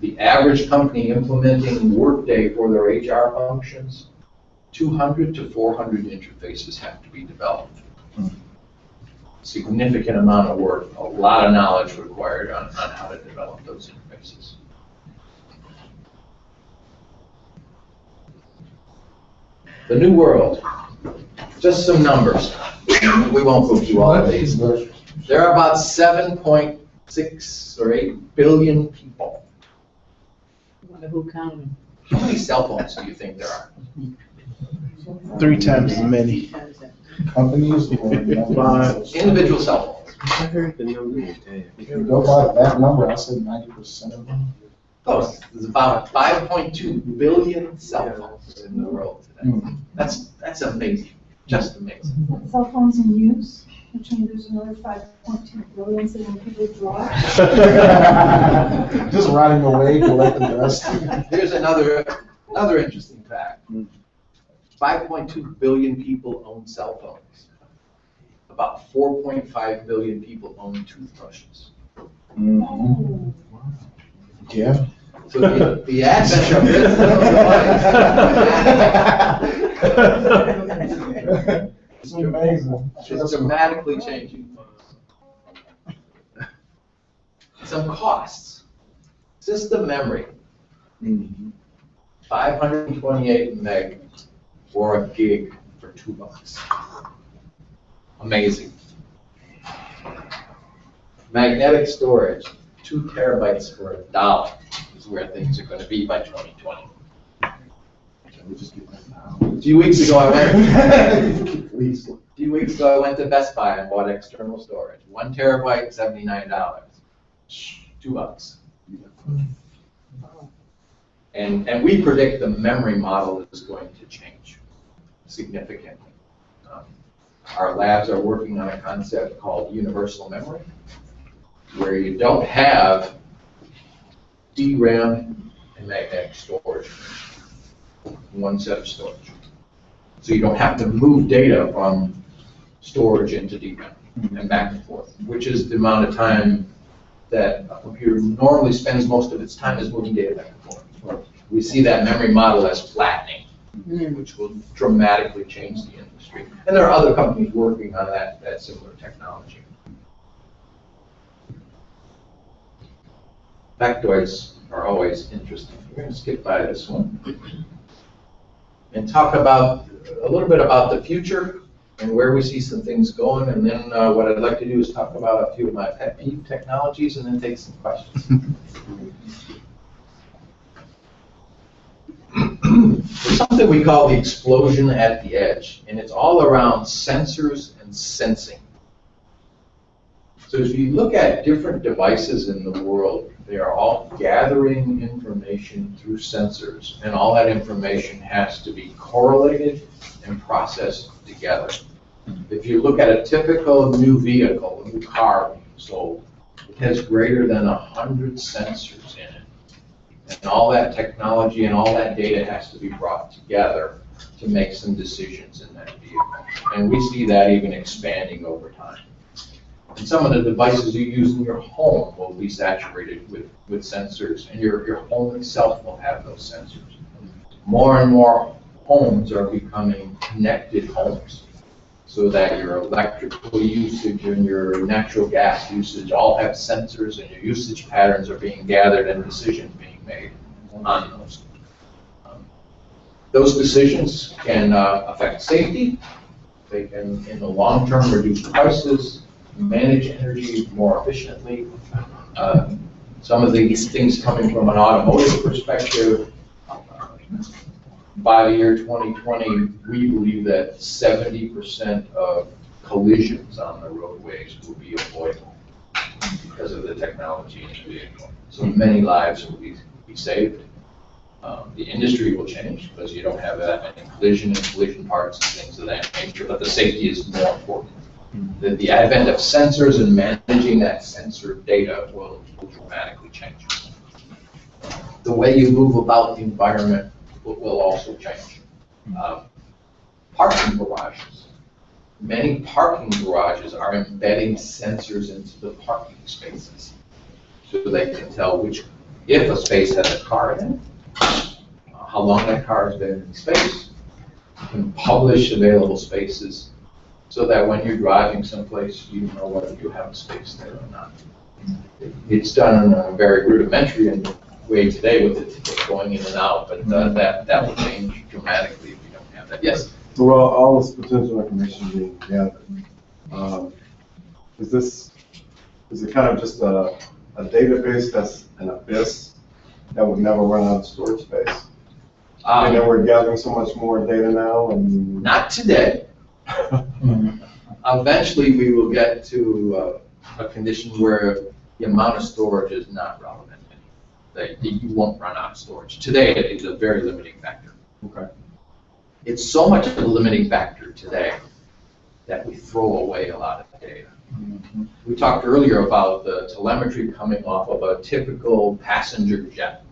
The average company implementing Workday for their HR functions, 200 to 400 interfaces have to be developed. Significant amount of work, a lot of knowledge required on how to develop those interfaces. The new world, just some numbers. We won't go through all of these. There are about 7.6 or 8 billion people. I wonder who counted them. How many cell phones do you think there are? 3 times as many. Companies or Individual cell phones. I heard the number today. If you go by that number, I said 90% of them. Close. There's about 5.2 billion cell phones in the world today. That's amazing. Just amazing. Cell phones in use, which means there's another 5.2 billion sitting people draw. Just riding away, collecting dust. Here's another interesting fact. 5.2 billion people own cell phones. About 4.5 billion people own toothbrushes. Mm-hmm. Yeah. So the advent of this It's amazing. is dramatically changing. Some costs. System memory. 528 meg or a gig for $2. Amazing. Magnetic storage, 2 terabytes for $1 is where things are going to be by 2020. Can we just get that now? A few weeks ago I Please. went to Best Buy and bought external storage. 1 terabyte, $79. $2. And we predict the memory model is going to change significantly. Our labs are working on a concept called universal memory, where you don't have DRAM and magnetic storage in one set of storage. So you don't have to move data from storage into DRAM and back and forth, which is the amount of time that a computer normally spends most of its time is moving data back and forth. We see that memory model as flattening, which will dramatically change the industry. And there are other companies working on that similar technology. Factoids are always interesting. We're going to skip by this one and talk about a little bit about the future and where we see some things going. And then what I'd like to do is talk about a few of my pet peeve technologies and then take some questions. There's something we call the explosion at the edge, and it's all around sensors and sensing. So as you look at different devices in the world, they are all gathering information through sensors, and all that information has to be correlated and processed together. If you look at a typical new vehicle, a new car being sold, it has greater than 100 sensors in it. And all that technology and all that data has to be brought together to make some decisions in that vehicle. And we see that even expanding over time. And some of the devices you use in your home will be saturated with sensors, and your home itself will have those sensors. More and more homes are becoming connected homes, so that your electrical usage and your natural gas usage all have sensors, and your usage patterns are being gathered and decisions being made on those. Those decisions can affect safety. They can, in the long term, reduce prices, manage energy more efficiently. Some of these things coming from an automotive perspective, by the year 2020, we believe that 70% of collisions on the roadways will be avoidable because of the technology in the vehicle. So many lives will be saved. The industry will change because you don't have that many collision parts and things of that nature, but the safety is more important. The advent of sensors and managing that sensor data will dramatically change. The way you move about the environment will also change. Parking garages. Many parking garages are embedding sensors into the parking spaces, so they can tell if a space has a car in it, how long that car has been in space. You can publish available spaces so that when you're driving someplace, you know whether you have a space there or not. It's done in a very rudimentary way today with the ticket going in and out, but that will change dramatically if you don't have that. Yes? Well, all this potential information being gathered, is it kind of just a database that's an abyss that would never run out of storage space? And then we're gathering so much more data now, and not today. Eventually, we will get to a condition where the amount of storage is not relevant. That you won't run out of storage. Today, it is a very limiting factor. okay. It's so much of a limiting factor today that we throw away a lot of data. We talked earlier about the telemetry coming off of a typical passenger jet.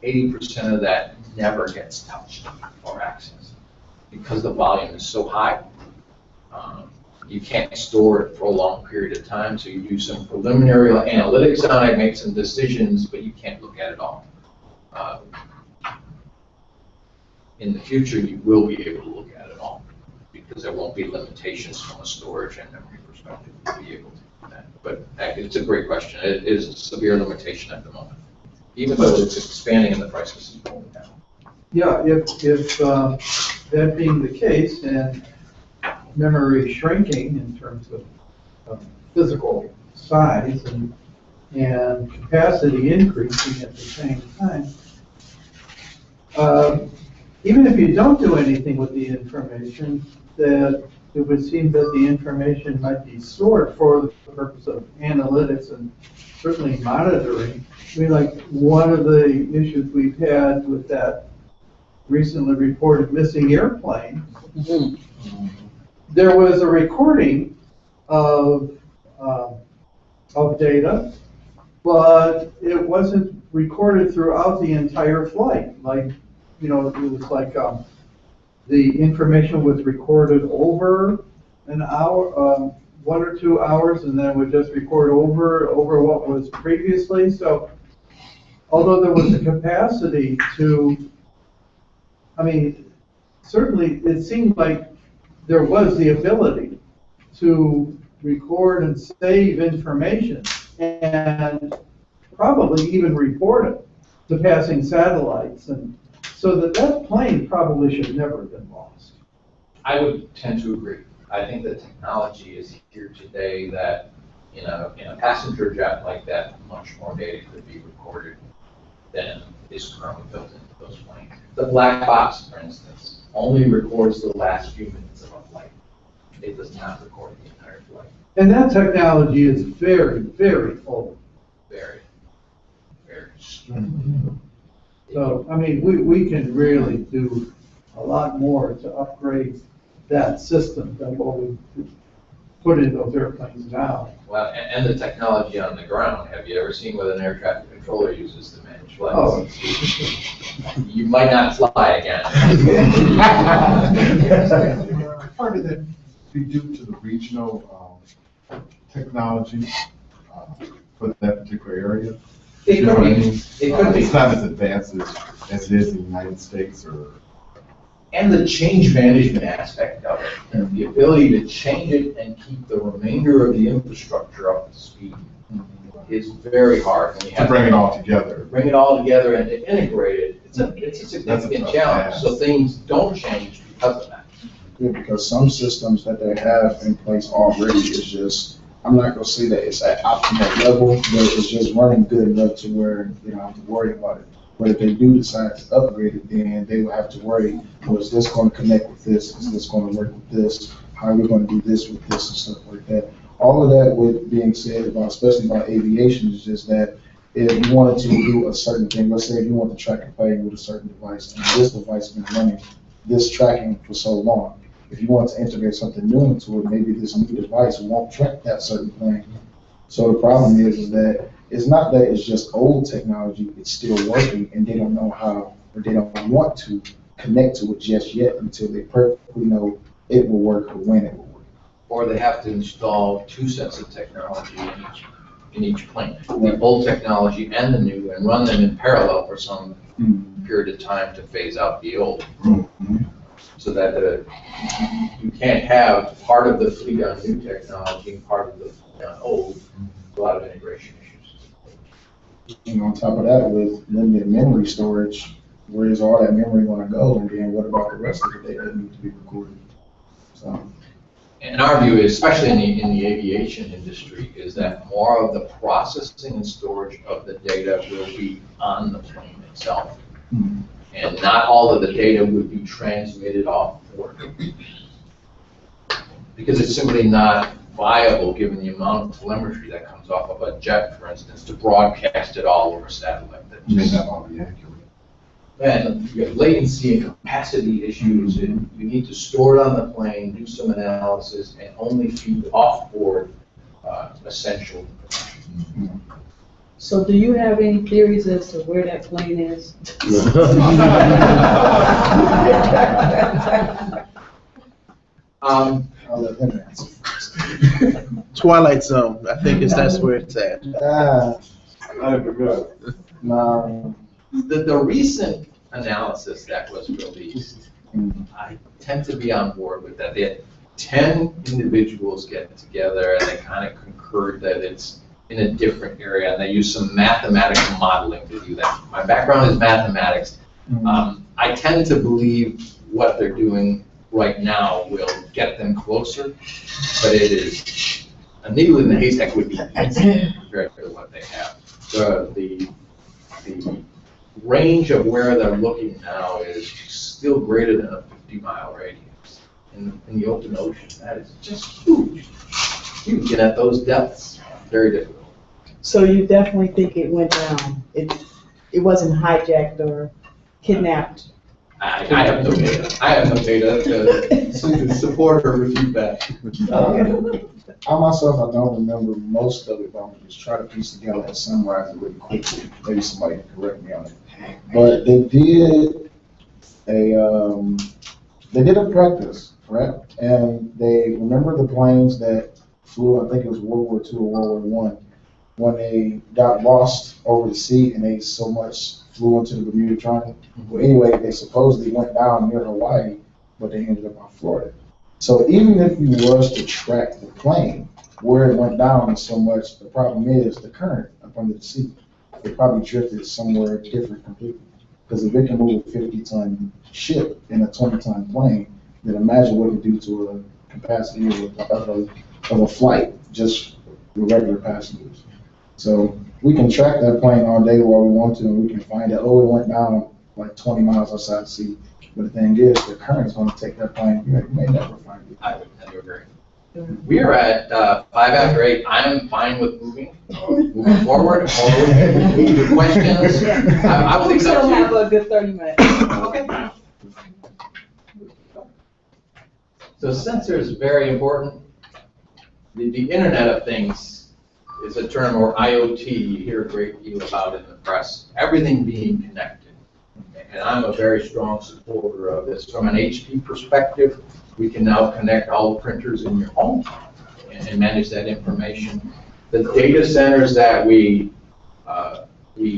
80% of that never gets touched or accessed because the volume is so high. You can't store it for a long period of time, so you do some preliminary analytics on it, make some decisions, but you can't look at it all. In the future, you will be able to look at it all because there won't be limitations from a storage and memory perspective to be able to do that. But it's a great question. It is a severe limitation at the moment, even though it's expanding and the prices is going down. Yeah, if that being the case and memory shrinking in terms of physical size and capacity increasing at the same time, even if you don't do anything with the information, that it would seem that the information might be stored for the purpose of analytics and certainly monitoring. I mean, like one of the issues we've had with that recently reported missing airplane, there was a recording of data, but it wasn't recorded throughout the entire flight. Like, you know, it was like the information was recorded over an hour, 1 or 2 hours, and then it would just record over what was previously. So, although there was a capacity to, I mean, certainly it seemed like there was the ability to record and save information and probably even report it to passing satellites, and so that plane probably should never have been lost. I would tend to agree. I think the technology is here today that in a passenger jet like that, much more data could be recorded than is currently built into those planes. The black box, for instance, only records the last few minutes of a flight. It does not record the entire flight. And that technology is very, very old. Very, very. So, I mean, we can really do a lot more to upgrade that system than what we put in those airplanes now. Well, and the technology on the ground. Have you ever seen what an air traffic controller uses to manage flights? Oh. You might not fly again. Part of that be due to the regional technology for that particular area. It You know could what I be. mean? It could be. It's not as advanced as it is in the United States or and the change management aspect of it. The ability to change it and keep the remainder of the infrastructure up to speed is very hard. When you To have bring it all together. bring it all together and to integrate it, it's a significant tough challenge. task. So things don't change because of that. Yeah, because some systems that they have in place already is just, I'm not gonna say that it's at optimal level, but it's just running good enough to where you don't have to worry about it. But if they do decide to upgrade it, then they will have to worry, well, is this gonna connect with this? Is this gonna work with this? How are we gonna do this with this and stuff like that? All of that with being said about, especially about aviation, is just that if you wanted to do a certain thing, let's say if you want to track a plane with a certain device, and this device has been running this tracking for so long, if you want to integrate something new into it, maybe this new device won't track that certain thing. So the problem is that it's not that it's just old technology, it's still working, and they don't know how, or they don't want to connect to it just yet until they perfectly know it will work or when it will work. Or they have to install two sets of technology in each plane, the old technology and the new, and run them in parallel for some period of time to phase out the old. So that you can't have part of the fleet on new technology and part of the fleet on old, a lot of integration issues. And on top of that, with limited memory storage, where is all that memory gonna go? And then what about the rest of the data that needs to be recorded? So. And our view is, especially in the aviation industry, is that more of the processing and storage of the data will be on the plane itself. And not all of the data would be transmitted off board. Because it's simply not viable, given the amount of telemetry that comes off of a jet, for instance, to broadcast it all over satellite. That May just- not all be accurate. And you have latency and capacity issues, and you need to store it on the plane, do some analysis, and only feed off-board essential. So do you have any theories as to where that plane is? I'll let them answer. Twilight Zone, I think that's where it's at. No. The recent analysis that was released, I tend to be on board with that. They had 10 individuals get together and they kind of concurred that it's in a different area, and they used some mathematical modeling to do that. My background is mathematics. I tend to believe what they're doing right now will get them closer, but it is, a needle in the haystack would be easy compared to what they have. The range of where they're looking now is still greater than a 50-mile radius in the open ocean. That is just huge, huge, and at those depths, very difficult. So you definitely think it went down? It wasn't hijacked or kidnapped? I have no data. I have no data to support or refute that. I myself, I don't remember most of it, but I'm gonna just try to piece together and summarize it really quickly. Maybe somebody can correct me on it. But they did a practice, correct? And they remember the planes that flew, I think it was World War II or World War I, when they got lost over the sea and they so much flew into the Bermuda Triangle. Well, anyway, they supposedly went down near Hawaii, but they ended up on Florida. So even if you was to track the plane, where it went down so much, the problem is the current up under the sea. It probably drifted somewhere different completely. Because if it can move a 50-ton ship in a 20-ton plane, then imagine what it would do to a capacity of a flight, just with regular passengers. So we can track that plane all day while we want to, and we can find out, oh, it went down like 20 miles outside the sea. But the thing is, the current is going to take that plane, you may never find it. I would tend to agree. We are at 5:08. I'm fine with moving forward. Or with questions. I will We accept still have you. a good 30 minutes. Okay. So sensor is very important. The Internet of Things is a term, or IoT, you hear a great deal about in the press. Everything being connected. And I'm a very strong supporter of this. From an HP perspective, we can now connect all the printers in your home and manage that information. The data centers that we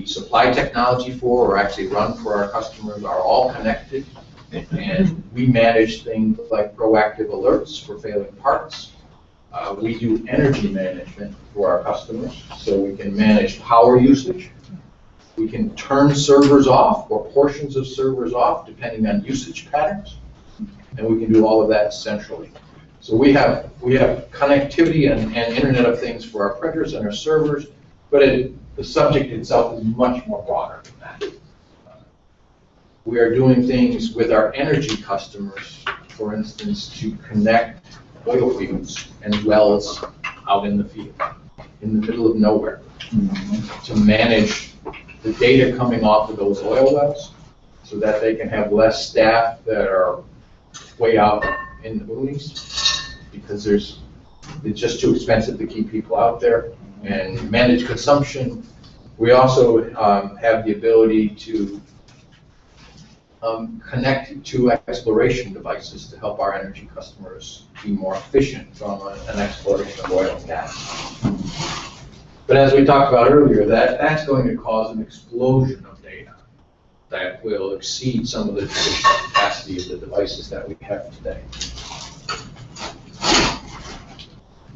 supply technology for, or actually run for our customers, are all connected. And we manage things like proactive alerts for failing parts. We do energy management for our customers, so we can manage power usage. We can turn servers off or portions of servers off depending on usage patterns. And we can do all of that centrally. So we have connectivity and Internet of Things for our printers and our servers, but the subject itself is much more broader than that. We are doing things with our energy customers, for instance, to connect oil fields and wells out in the field, in the middle of nowhere, to manage the data coming off of those oil wells so that they can have less staff that are way out in the boonies because it's just too expensive to keep people out there, and manage consumption. We also have the ability to connect to exploration devices to help our energy customers be more efficient from an exploration of oil and gas. But as we talked about earlier, that's going to cause an explosion of data that will exceed some of the traditional capacity of the devices that we have today.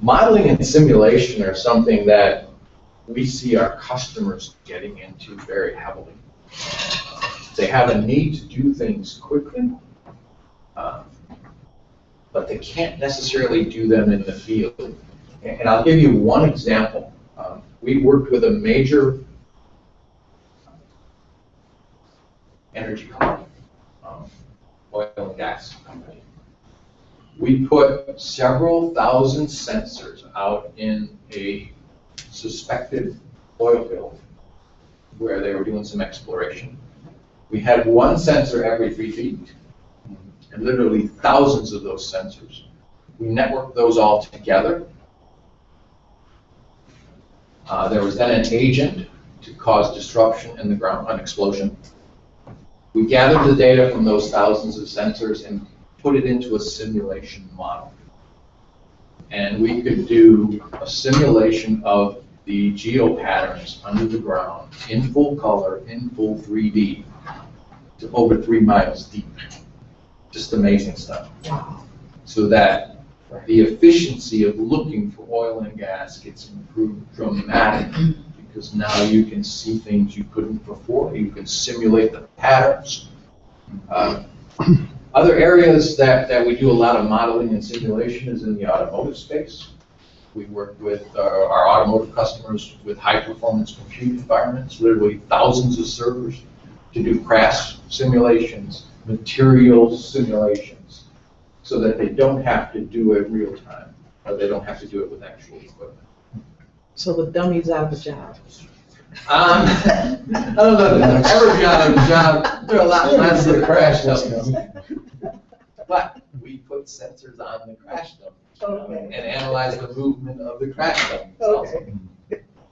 Modeling and simulation are something that we see our customers getting into very heavily. They have a need to do things quickly, but they can't necessarily do them in the field. And I'll give you one example. We worked with a major energy company, oil and gas company. We put several thousand sensors out in a suspected oil field where they were doing some exploration. We had one sensor every 3 feet, and literally thousands of those sensors. We networked those all together. There was then an agent to cause disruption in the ground, an explosion. We gathered the data from those thousands of sensors and put it into a simulation model. And we could do a simulation of the geo-patterns under the ground in full color, in full 3D, to over 3 miles deep. Just amazing stuff. So that the efficiency of looking for oil and gas gets improved dramatically, because now you can see things you couldn't before. You can simulate the patterns. Other areas that we do a lot of modeling and simulation is in the automotive space. We work with our automotive customers with high-performance compute environments, literally thousands of servers, to do crash simulations, material simulations, so that they don't have to do it real time, or they don't have to do it with actual equipment. So the dummy's out of a job. I don't know that they'll ever be out of a job. There are a lot less of crash dummies. But we put sensors on the crash dummies and analyze the movement of the crash dummies also.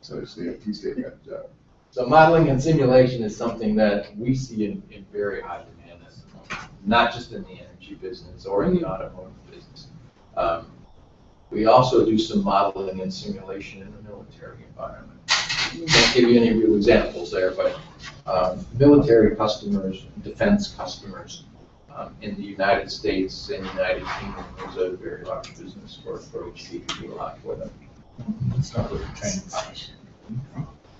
So it's the EMCIE got the job. So modeling and simulation is something that we see in very high demand at the moment, not just in the energy business or in the automotive business. We also do some modeling and simulation in the military environment. I can't give you any real examples there, but military customers, defense customers in the United States and United Kingdom is a very large business for HC. We do a lot for them. Stuff with the tanks.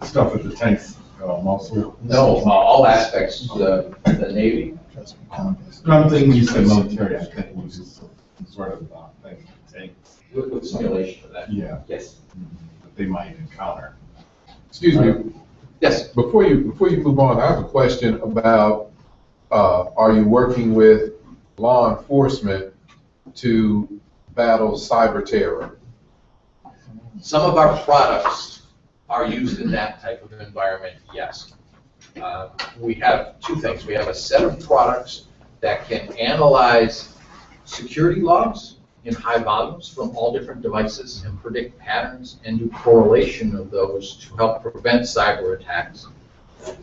Stuff with the tanks, also. No, all aspects of the Navy. I'm thinking you said military, I think was just sort of thing. Tanks. With simulation for that. Yeah. Yes. That they might encounter. Excuse me. Yes. Before you move on, I have a question about, are you working with law enforcement to battle cyber terror? Some of our products are used in that type of environment, yes. We have two things. We have a set of products that can analyze security logs in high volumes from all different devices and predict patterns and do correlation of those to help prevent cyber attacks.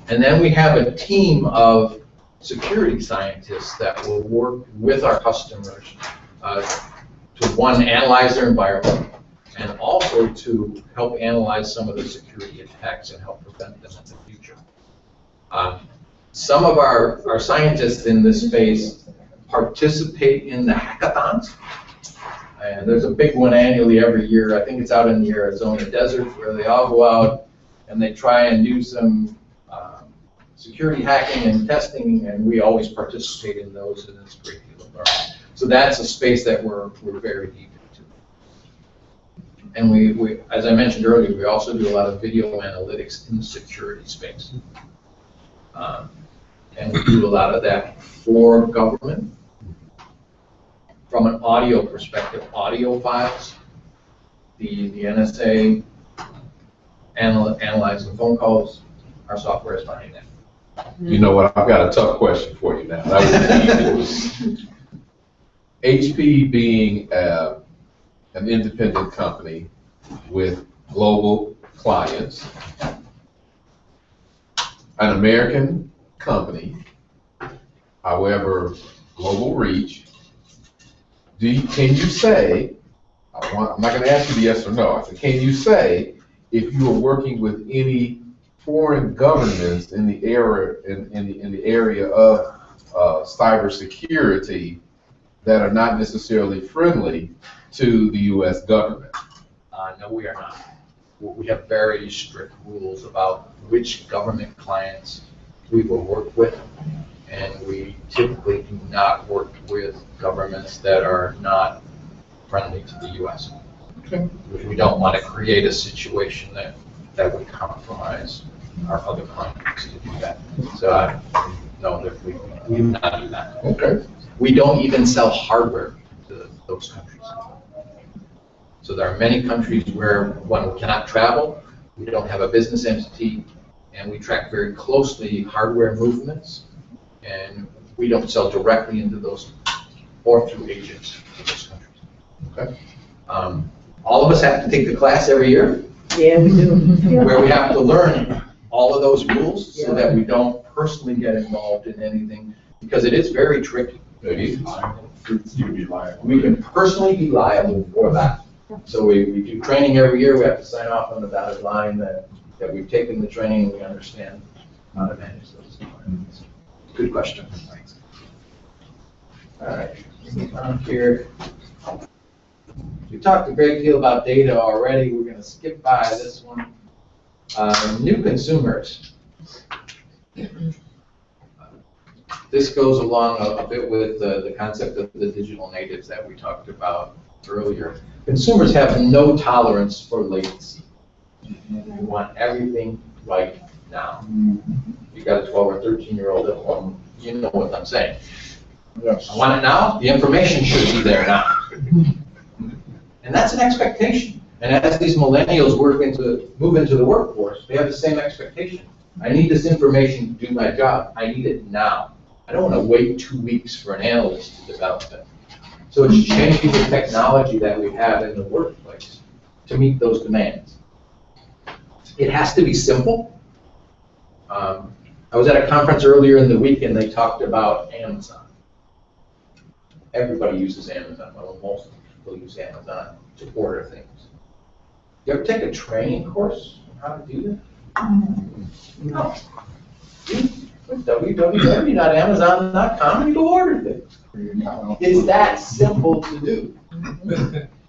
And then we have a team of security scientists that will work with our customers to, one, analyze their environment, and also to help analyze some of the security attacks and help prevent them in the future. Some of our scientists in this space participate in the hackathons. And there's a big one annually every year. I think it's out in the Arizona desert where they all go out and they try and do some security hacking and testing, and we always participate in those, and it's a great deal of learning. So that's a space that we're very deep into. And we, as I mentioned earlier, we also do a lot of video analytics in the security space. And we do a lot of that for government. From an audio perspective, audio files, the NSA analyzing phone calls, our software is behind that. You know what, I've got a tough question for you now. That would be HP being an independent company with global clients, an American company, however, global reach. Can you say, I'm not going to ask you the yes or no, I said, can you say if you are working with any foreign governments in the area of cybersecurity that are not necessarily friendly to the U.S. government? No, we are not. We have very strict rules about which government clients we will work with, and we typically do not work with governments that are not friendly to the U.S. Okay. We don't want to create a situation that would compromise our other clients to do that. So no, we do not do that. Okay. We don't even sell hardware to those countries. So there are many countries where one cannot travel, we don't have a business entity, and we track very closely hardware movements, and we don't sell directly into those or through agents in those countries. Okay. All of us have to take the class every year. Yeah, we do. Where we have to learn all of those rules so that we don't personally get involved in anything, because it is very tricky. It is. You can be liable. We can personally be liable for that. So we do training every year. We have to sign off on the dotted line that we've taken the training and we understand how to manage those environments. Good question. Thanks. All right, move on here. We talked a great deal about data already. We're going to skip by this one. New consumers. This goes along a bit with the concept of the digital natives that we talked about earlier. Consumers have no tolerance for latency. You want everything right now. You've got a 12 or 13-year-old at home, you know what I'm saying. Yes. I want it now, the information should be there now. And that's an expectation. And as these millennials move into the workforce, they have the same expectation. I need this information to do my job. I need it now. I don't want to wait 2 weeks for an analyst to develop it. So it's changing the technology that we have in the workplace to meet those demands. It has to be simple. I was at a conference earlier in the week and they talked about Amazon. Everybody uses Amazon. Well, most people use Amazon to order things. You ever take a training course on how to do that? No. With www.amazon.com and you go order things. It's that simple to do.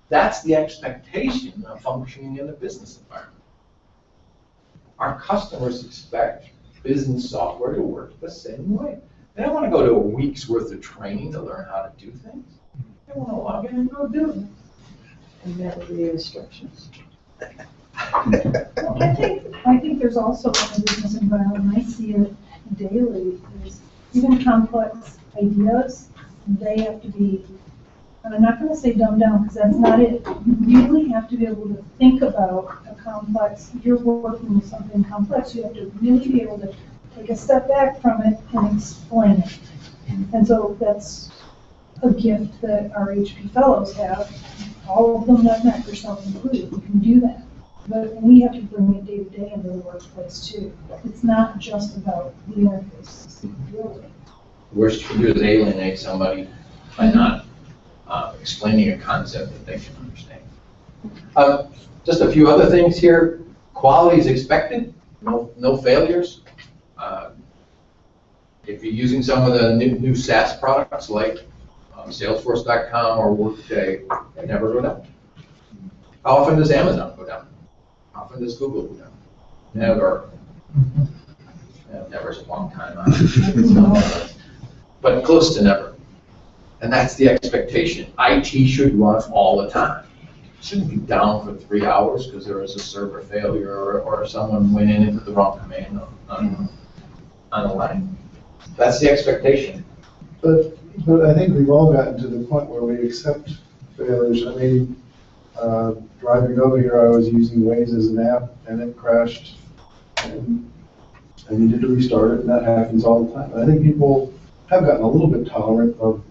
That's the expectation of functioning in a business environment. Our customers expect business software to work the same way. They don't want to go to a week's worth of training to learn how to do things. They want to log in and go do it. And that would be instructions. I think there's also in the business environment, I see it daily, is even complex ideas, they have to be, and I'm not going to say dumbed down because that's not it. You really have to be able to think about a complex, you're working with something complex, you have to really be able to take a step back from it and explain it. And so that's a gift that our HP fellows have, all of them, not yourself included, you can do that. But we have to bring it day to day into the workplace too. It's not just about the interface, really. Worst you can do is alienate somebody by not explaining a concept that they can understand. Just a few other things here. Quality is expected, no failures. If you're using some of the new SaaS products like Salesforce.com or Workday, they never go down. How often does Amazon go down? How often does Google go down? Never. Never's a long time. But close to never. And that's the expectation. IT should run all the time. It shouldn't be down for 3 hours because there was a server failure or someone went in and put the wrong command on a line. That's the expectation. But I think we've all gotten to the point where we accept failures. I mean, driving over here, I was using Waze as an app, and it crashed, and I needed to restart it, and that happens all the time. I think people have gotten a little bit tolerant of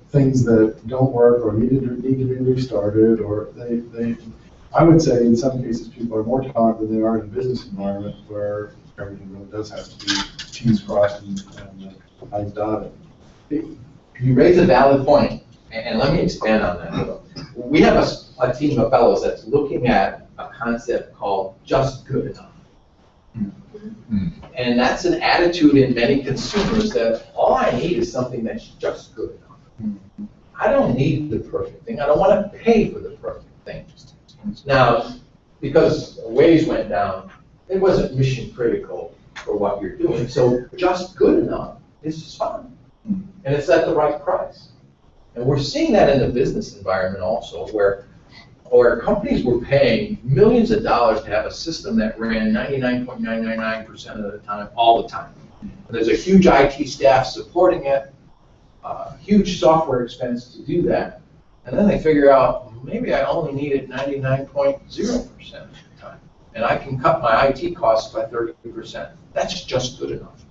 things that don't work or need to be restarted, or I would say in some cases people are more tolerant than they are in a business environment where everything really does have to be T's crossed and I's dotted. You raise a valid point, and let me expand on that a little. We have a team of fellows that's looking at a concept called just good enough. And that's an attitude in many consumers that all I need is something that's just good enough. I don't need the perfect thing. I don't want to pay for the perfect thing. Now, because Waze went down, it wasn't mission critical for what you're doing, so just good enough is fine. And it's at the right price. And we're seeing that in the business environment also, where companies were paying millions of dollars to have a system that ran 99.999% of the time, all the time. And there's a huge IT staff supporting it, huge software expense to do that. And then they figure out, maybe I only need it 99.0% of the time. And I can cut my IT costs by 30%. That's just good enough.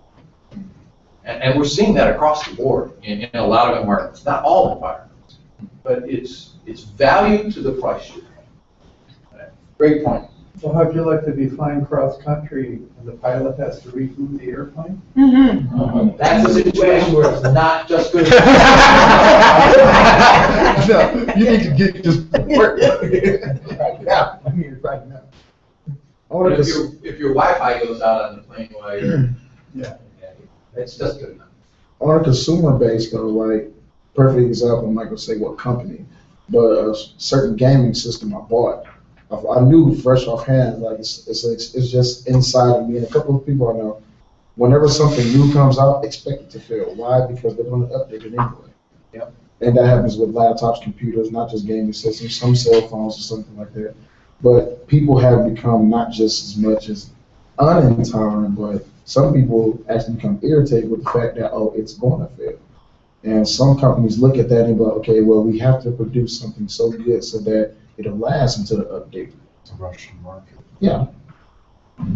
And we're seeing that across the board in a lot of environments, not all environments, but it's value to the price you pay. Great point. So how'd you like to be flying cross-country and the pilot has to reboot the airplane? That's a situation where it's not just good. No, you need to get this work right now. I mean, right now. If your Wi-Fi goes out on the plane while you're, Yeah. it's just good enough. On a consumer base though, like, perfect example, I'm not gonna say what company, but a certain gaming system I bought, I knew fresh off hand, like, it's just inside of me, and a couple of people I know, whenever something new comes out, expect it to fail. Why? Because they're gonna update it anyway. Yep. And that happens with laptops, computers, not just gaming systems, some cell phones or something like that. But people have become not just as much as unintolerant, but some people actually become irritated with the fact that, oh, it's going to fail. And some companies look at that and go, okay, well, we have to produce something so good so that it'll last until the update. It's a Russian market. Yeah.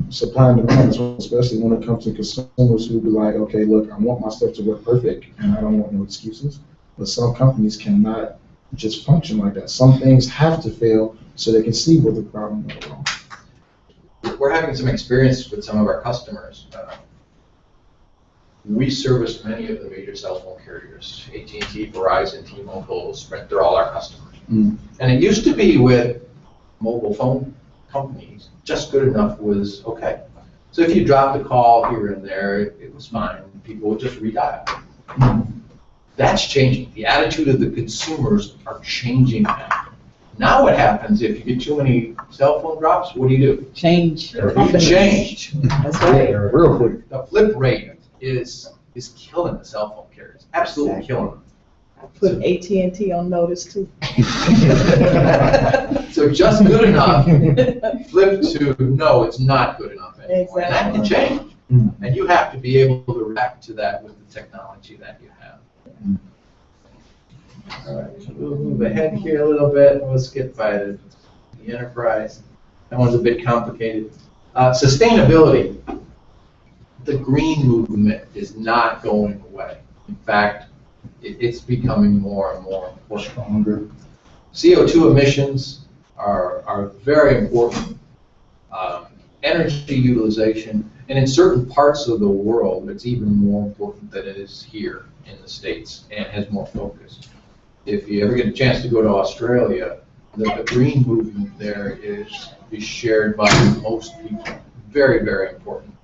Supply and demand, especially when it comes to consumers who be like, okay, look, I want my stuff to work perfect and I don't want no excuses. But some companies cannot just function like that. Some things have to fail so they can see where the problem is wrong. We're having some experience with some of our customers. We service many of the major cell phone carriers, AT&T, Verizon, T-Mobile, Sprint, they're all our customers. And it used to be with mobile phone companies, just good enough was okay. So if you dropped a call here and there, it was fine. People would just redial. That's changing. The attitude of the consumers are changing now. Now what happens if you get too many cell phone drops? What do? Change. You change. That's right. Real quick. The flip rate is killing the cell phone carriers. Absolutely Exactly. killing them. I put AT&T on notice too. So just good enough, flip to no, it's not good enough anymore. And that can change. And you have to be able to react to that with the technology that you have. All right, so we'll move ahead here a little bit. We'll skip by the enterprise. That one's a bit complicated. Sustainability. The green movement is not going away. In fact, it's becoming more and more important. Stronger. CO2 emissions are very important. Energy utilization, and in certain parts of the world, it's even more important than it is here in the States and has more focus. If you ever get a chance to go to Australia, the green movement there is shared by most people. Very, very important.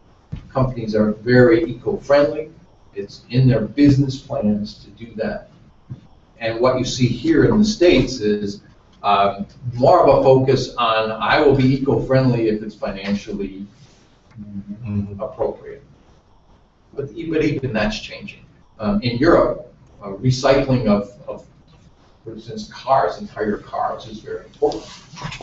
Companies are very eco-friendly. It's in their business plans to do that. And what you see here in the States is more of a focus on, I will be eco-friendly if it's financially appropriate. But even that's changing. In Europe, recycling of, for instance, entire cars is very important.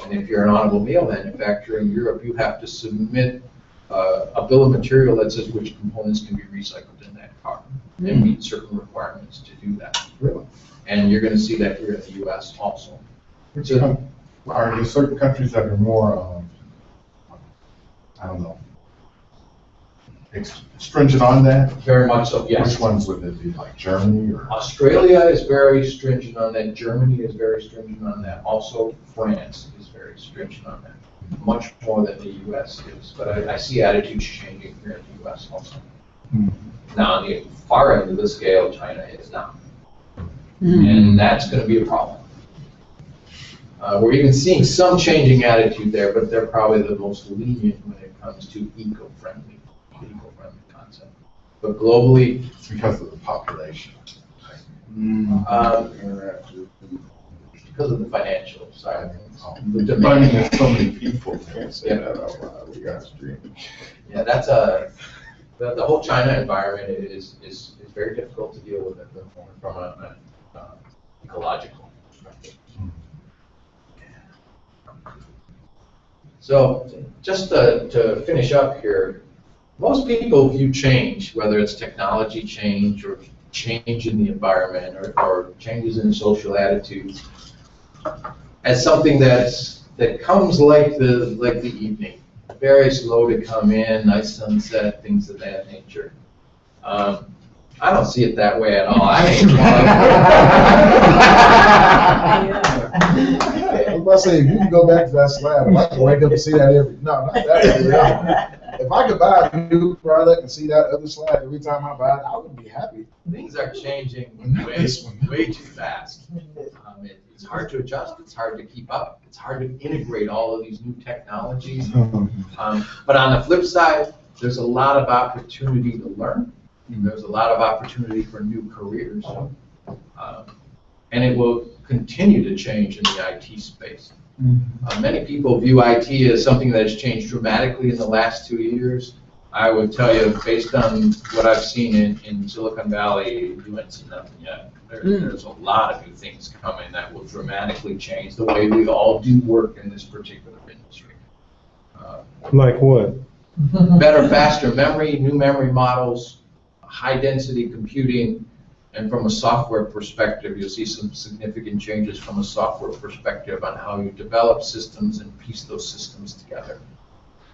And if you're an automobile manufacturer in Europe, you have to submit a bill of material that says which components can be recycled in that car and meet certain requirements to do that. Really? And you're going to see that here in the U.S. also. Are there certain countries that are more, I don't know, stringent on that? Very much so, yes. Which ones would it be, like Germany or? Australia is very stringent on that. Germany is very stringent on that. Also, France is very stringent on that. Much more than the U.S. is. But I see attitudes changing here in the U.S. also. Now, on the far end of the scale, China is not. And that's going to be a problem. We're even seeing some changing attitude there, but they're probably the most lenient when it comes to eco-friendly concept. But globally, It's because of the population. because of the financial side of things, the But I mean, demand. there's so many people, can't say that out loud, we got streaming. Yeah, that's the whole China environment is very difficult to deal with from an ecological perspective. So just to finish up here, most people view change, whether it's technology change or change in the environment or changes in social attitudes, as something that comes like the evening, very slow to come in, nice sunset, things of that nature. I don't see it that way at all. I I was about to say, if you can go back to that slide, if I could wake up and see that not that. If I could buy a new product and see that other slide every time I buy it, I would be happy. Things are changing way too fast. It's hard to adjust. It's hard to keep up. It's hard to integrate all of these new technologies. But on the flip side, there's a lot of opportunity to learn. There's a lot of opportunity for new careers. And it will continue to change in the IT space. Many people view IT as something that has changed dramatically in the last 2 years. I would tell you, based on what I've seen in Silicon Valley, you haven't seen nothing yet. There's a lot of new things coming that will dramatically change the way we all do work in this particular industry. Like what? Better, faster memory, new memory models, high-density computing, and from a software perspective, you'll see some significant changes from a software perspective on how you develop systems and piece those systems together.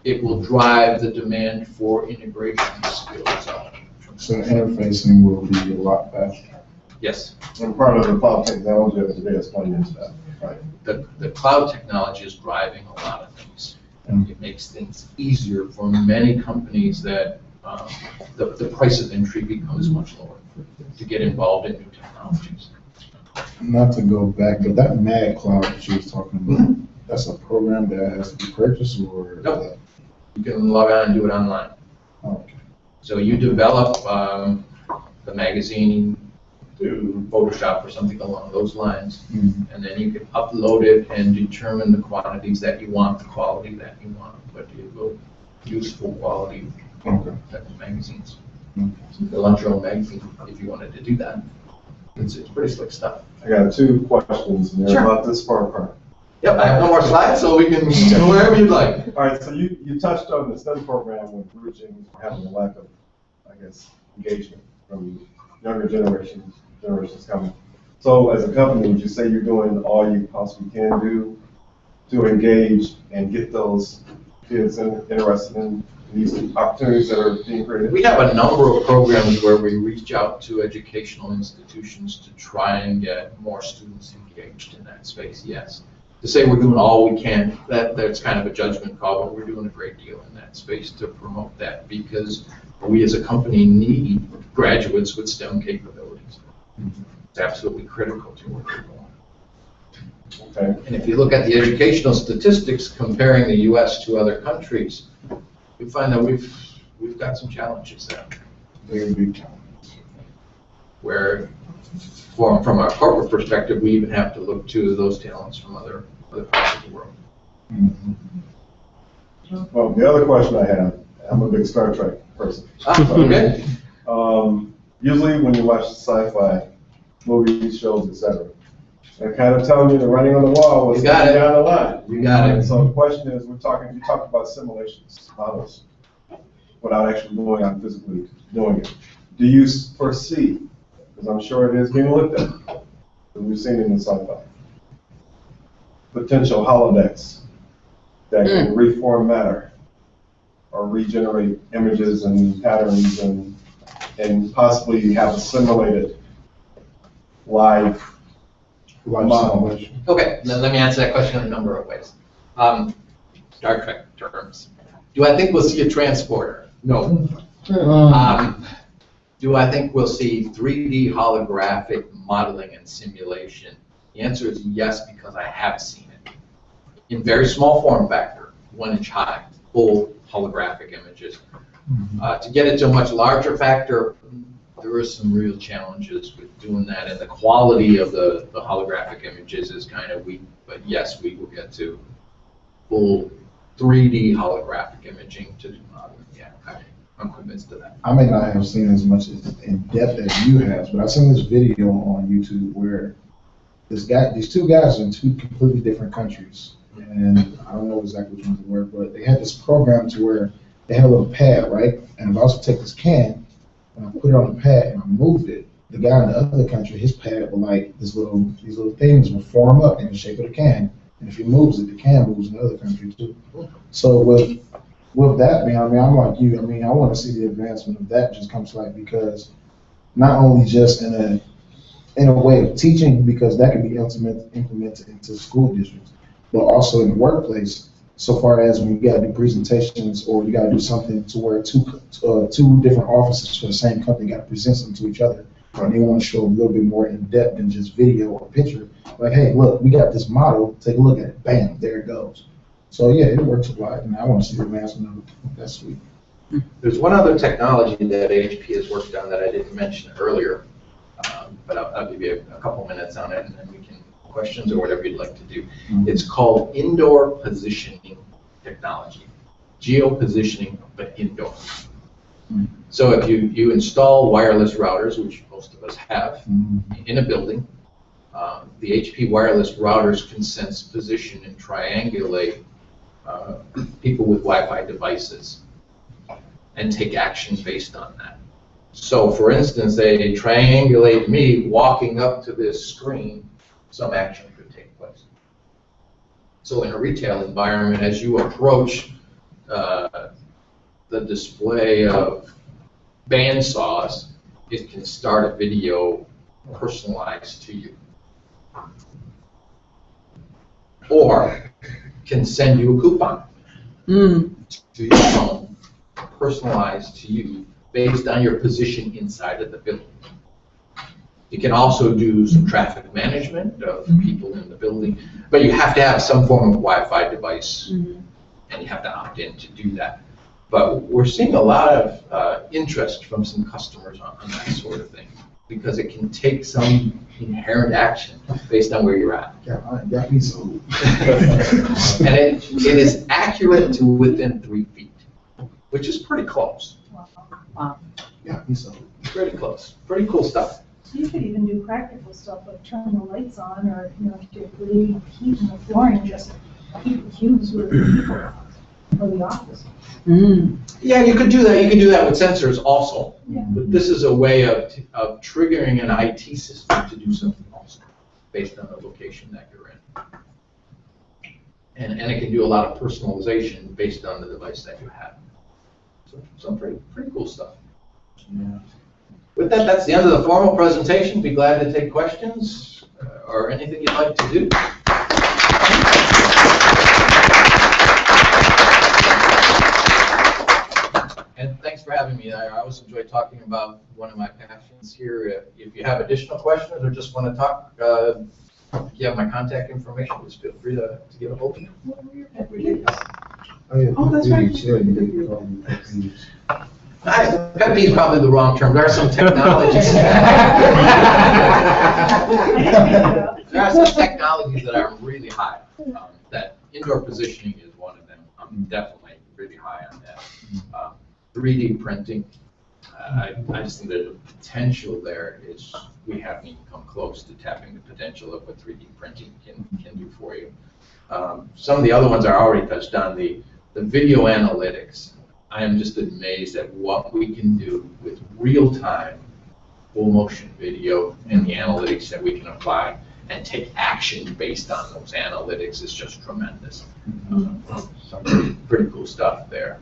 It will drive the demand for integration skills up. So interfacing will be a lot faster. Yes. And part of the cloud technology of today is playing into that, right? The cloud technology is driving a lot of things. And it makes things easier for many companies that the price of entry becomes much lower to get involved in new technologies. Not to go back, but that Mad Cloud that you was talking about, that's a program that has to be purchased or? Nope. You can log on and do it online. Okay. So you develop the magazine, do Photoshop or something along those lines, and then you can upload it and determine the quantities that you want, the quality that you want, but it will use full quality type of magazines. So you can launch your own magazine if you wanted to do that. It's pretty slick stuff. I got 2 questions, and they're about this part. Yep, I have no more slides, so we can go wherever you'd like. All right, so you touched on the STEM program with bridging, having a lack of, I guess, engagement from younger generations coming. So as a company, would you say you're doing all you possibly can do to engage and get those kids interested in these opportunities that are being created? We have a number of programs where we reach out to educational institutions to try and get more students engaged in that space, yes. To say we're doing all we can, that's kind of a judgment call, but we're doing a great deal in that space to promote that because we as a company need graduates with STEM capabilities. It's absolutely critical to what we're doing. Okay. And if you look at the educational statistics comparing the U.S. to other countries, we find that we've got some challenges there. Very big challenge. Where from a corporate perspective, we even have to look to those talents from other parts of the world. Well, the other question I have, I'm a big Star Trek person. Okay. Usually when you watch sci-fi movies, shows, etc., they're kind of telling you the writing on the wall was You got it. down the line. You got it. So the question is, you talked about simulations, models, without actually going out and physically doing it. Do you foresee, because I'm sure it is being looked at, because we've seen it in sci-fi, potential holodecks that can reform matter or regenerate images and patterns and possibly have a simulated live model? Okay, let me answer that question in a number of ways. Star Trek terms. Do I think we'll see a transporter? No. Do I think we'll see 3D holographic modeling and simulation? The answer is yes, because I have seen it. In very small form factor, 1 inch high, full holographic images. To get it to a much larger factor, there are some real challenges with doing that, and the quality of the holographic images is kind of weak, but yes, we will get to full 3D holographic imaging to do modeling. Yeah, I'm convinced of that. I may not have seen as much in depth as you have, but I've seen this video on YouTube where these two guys are in 2 completely different countries, and I don't know exactly which ones they were, but they had this program to where they had a little pad, right? And if I was to take this can and I put it on the pad and I moved it, the guy in the other country, his pad would like these little things would form up in the shape of the can, and if he moves it, the can moves in the other country too. So with that being, I mean, I'm like you. I mean, I want to see the advancement of that just come to life, because not only just in a way of teaching, because that can be implemented into school districts, but also in the workplace. So far as when you got to do presentations or you got to do something to where two different offices for the same company got to present something to each other, and they want to show a little bit more in depth than just video or picture. Like, hey, look, we got this model. Take a look at it. Bam, there it goes. So yeah, it works a lot, and I want to see the advancement of it. That's sweet. There's one other technology that HP has worked on that I didn't mention earlier, but I'll give you a couple minutes on it, and then we can questions or whatever you'd like to do. It's called indoor positioning technology, geopositioning, but indoor. So if you install wireless routers, which most of us have, in a building, the HP wireless routers can sense position and triangulate people with Wi-Fi devices and take action based on that. So for instance, they triangulate me walking up to this screen, some action could take place. So in a retail environment, as you approach the display of bandsaws, it can start a video personalized to you. Or can send you a coupon to your phone, personalized to you, based on your position inside of the building. You can also do some traffic management of people in the building, but you have to have some form of Wi-Fi device, and you have to opt in to do that. But we're seeing a lot of interest from some customers on that sort of thing, because it can take some inherent action based on where you're at. Yeah, that means so. And it is accurate to within 3 feet, which is pretty close. Wow. Yeah, me so. Pretty close. Pretty cool stuff. So you could even do practical stuff like turn the lights on, or, if you create heat in the flooring, just heat the cubes with people or the office. Yeah, you could do that. You can do that with sensors also. Yeah. But this is a way of triggering an IT system to do something also, based on the location that you're in. And it can do a lot of personalization based on the device that you have. So some pretty cool stuff. Yeah. With that, that's the end of the formal presentation. Be glad to take questions or anything you'd like to do. And thanks for having me. I always enjoy talking about one of my passions here. If you have additional questions or just want to talk, if you have my contact information, just feel free to get a hold of me. Oh, yeah, Oh, that's right. Yeah, you did. Pet peeve is probably the wrong term. There are some technologies. There are some technologies that are really high. That indoor positioning is one of them. I'm definitely really high on that. 3D printing. I just think that the potential there is, we haven't even come close to tapping the potential of what 3D printing can do for you. Some of the other ones are already touched on, the video analytics. I am just amazed at what we can do with real-time full motion video and the analytics that we can apply and take action based on those analytics is just tremendous. Some pretty cool stuff there.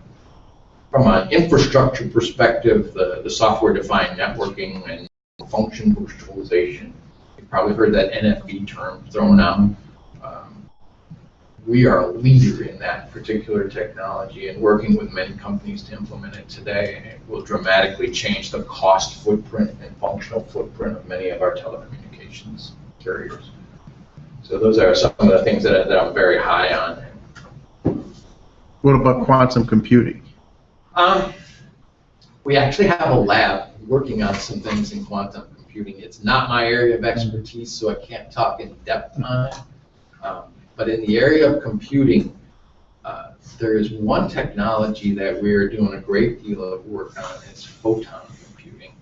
From an infrastructure perspective, the software-defined networking and function virtualization, you've probably heard that NFV term thrown out. We are a leader in that particular technology and working with many companies to implement it today, and it will dramatically change the cost footprint and functional footprint of many of our telecommunications carriers. So those are some of the things that I'm very high on. What about quantum computing? We actually have a lab working on some things in quantum computing. It's not my area of expertise, so I can't talk in depth on it. But in the area of computing, there is one technology that we're doing a great deal of work on. It's photon computing.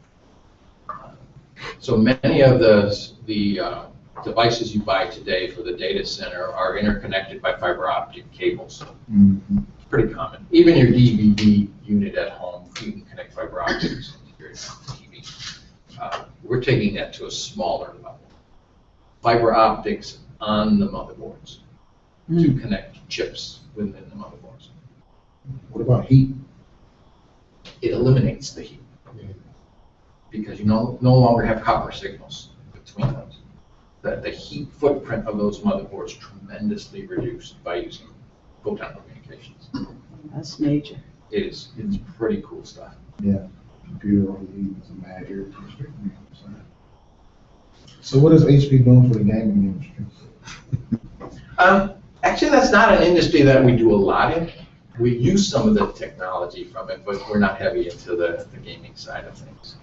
So many of the devices you buy today for the data center are interconnected by fiber optic cables. It's pretty common. Even your DVD unit at home, you can connect fiber optics into your TV. We're taking that to a smaller level. Fiber optics on the motherboards to connect chips within the motherboards. What about heat? It eliminates the heat because you no longer have copper signals between those. The heat footprint of those motherboards tremendously reduced by using photon communications. That's major. It is. It's pretty cool stuff. Yeah, computer only is a mad irritation. So what is HP doing for the gaming industry? Actually, that's not an industry that we do a lot in. We use some of the technology from it, but we're not heavy into the gaming side of things,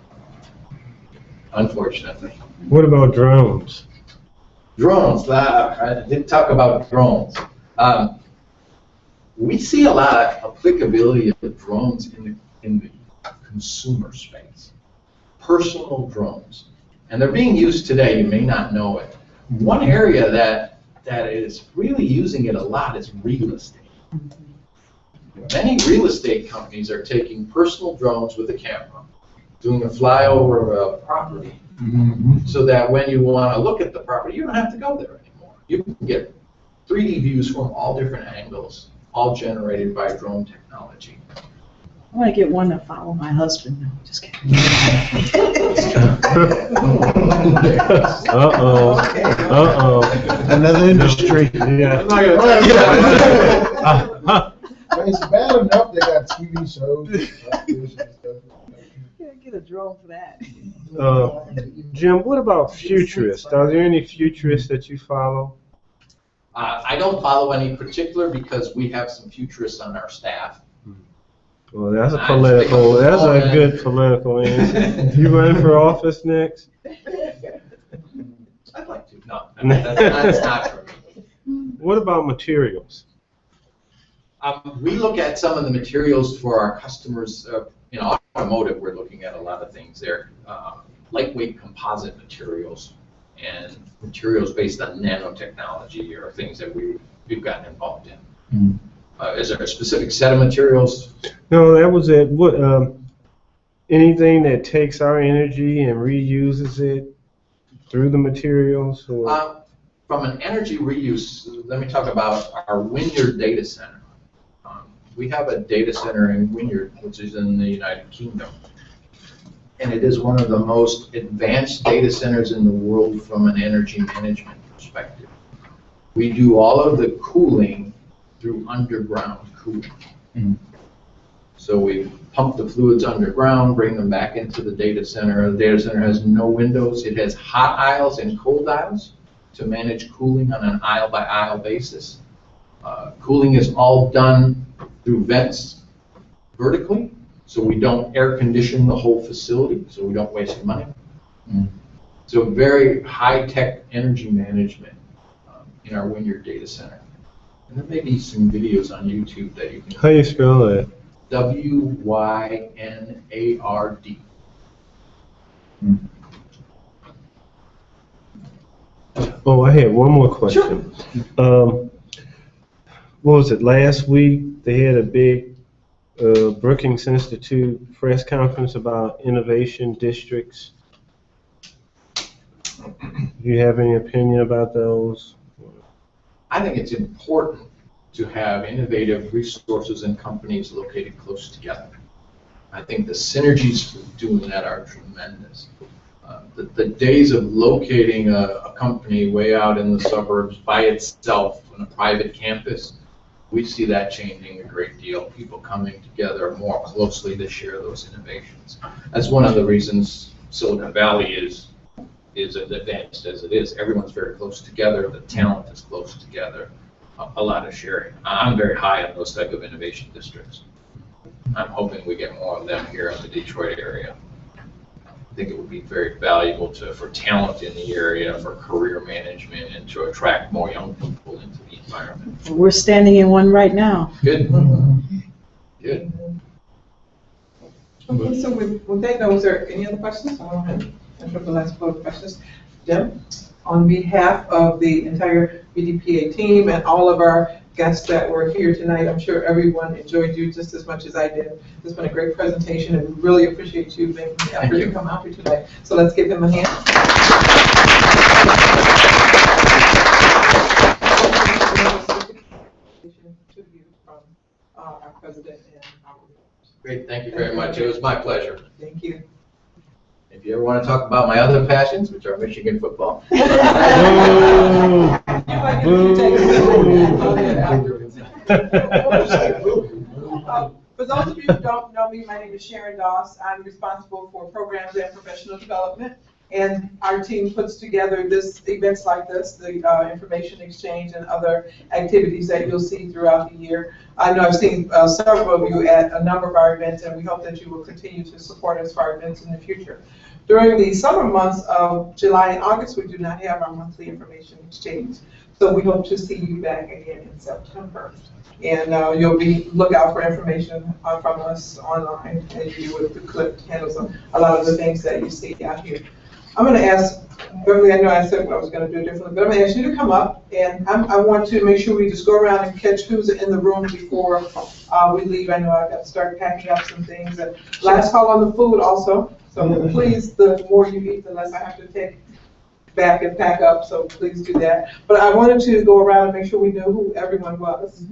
unfortunately. What about drones? Drones, I did talk about drones. We see a lot of applicability of drones in the consumer space, personal drones. And they're being used today, you may not know it. One area that is really using it a lot is real estate. Many real estate companies are taking personal drones with a camera, doing a flyover of a property, so that when you want to look at the property, you don't have to go there anymore. You can get 3D views from all different angles, all generated by drone technology. I want to get one to follow my husband. No, just kidding. Another industry. Yeah. It's bad enough they got TV shows and stuff. Get a drone for that. Jim, what about futurists? Are there any futurists that you follow? I don't follow any particular because we have some futurists on our staff. Well, that's a good political answer. You running for office next? I'd like to. No, that's not for me. What about materials? We look at some of the materials for our customers. In automotive, we're looking at a lot of things there. Lightweight composite materials and materials based on nanotechnology are things that we've gotten involved in. Is there a specific set of materials? No, that was it. What anything that takes our energy and reuses it through the materials? Or? From an energy reuse, let me talk about our Wynyard data center. We have a data center in Wynyard, which is in the United Kingdom. And it is one of the most advanced data centers in the world from an energy management perspective. We do all of the cooling through underground cooling. So we pump the fluids underground, bring them back into the data center. The data center has no windows. It has hot aisles and cold aisles to manage cooling on an aisle by aisle basis. Cooling is all done through vents vertically, so we don't air condition the whole facility, so we don't waste money. So very high-tech energy management in our Wynyard data center. And there may be some videos on YouTube that you can. How you spell that? WYNARD. Oh, I had one more question. What was it, last week, they had a big Brookings Institute press conference about innovation districts. Do you have any opinion about those? I think it's important to have innovative resources and companies located close together. I think the synergies for doing that are tremendous. The days of locating a company way out in the suburbs by itself on a private campus, we see that changing a great deal. People coming together more closely to share those innovations. That's one of the reasons Silicon Valley is as advanced as it is. Everyone's very close together. The talent is close together. A lot of sharing. I'm very high on those type of innovation districts. I'm hoping we get more of them here in the Detroit area. I think it would be very valuable for talent in the area, for career management, and to attract more young people into the environment. We're standing in one right now. Good. Good. Okay, so with that, was there any other questions? And for the last couple of questions, Jim, on behalf of the entire BDPA team and all of our guests that were here tonight, I'm sure everyone enjoyed you just as much as I did. It's been a great presentation, and we really appreciate you making the effort to come out here tonight. So let's give him a hand. To you from our president and our Great, thank you very much. It was my pleasure. Thank you. If you ever want to talk about my other passions, which are Michigan football. For those of you who don't know me, my name is Sharon Doss. I'm responsible for programs and professional development. And our team puts together events like this, the information exchange and other activities that you'll see throughout the year. I know I've seen several of you at a number of our events, and we hope that you will continue to support us for our events in the future. During the summer months of July and August, we do not have our monthly information exchange. So we hope to see you back again in September. And you'll look out for information from us online, as you do with the clip handles a lot of the things that you see out here. I'm going to ask, Beverly, I know I said I was going to do it differently, but I'm going to ask you to come up, and I want to make sure we just go around and catch who's in the room before we leave. I know I've got to start packing up some things. And last call on the food also, so please, the more you eat, the less I have to take back and pack up, so please do that. But I wanted to go around and make sure we knew who everyone was.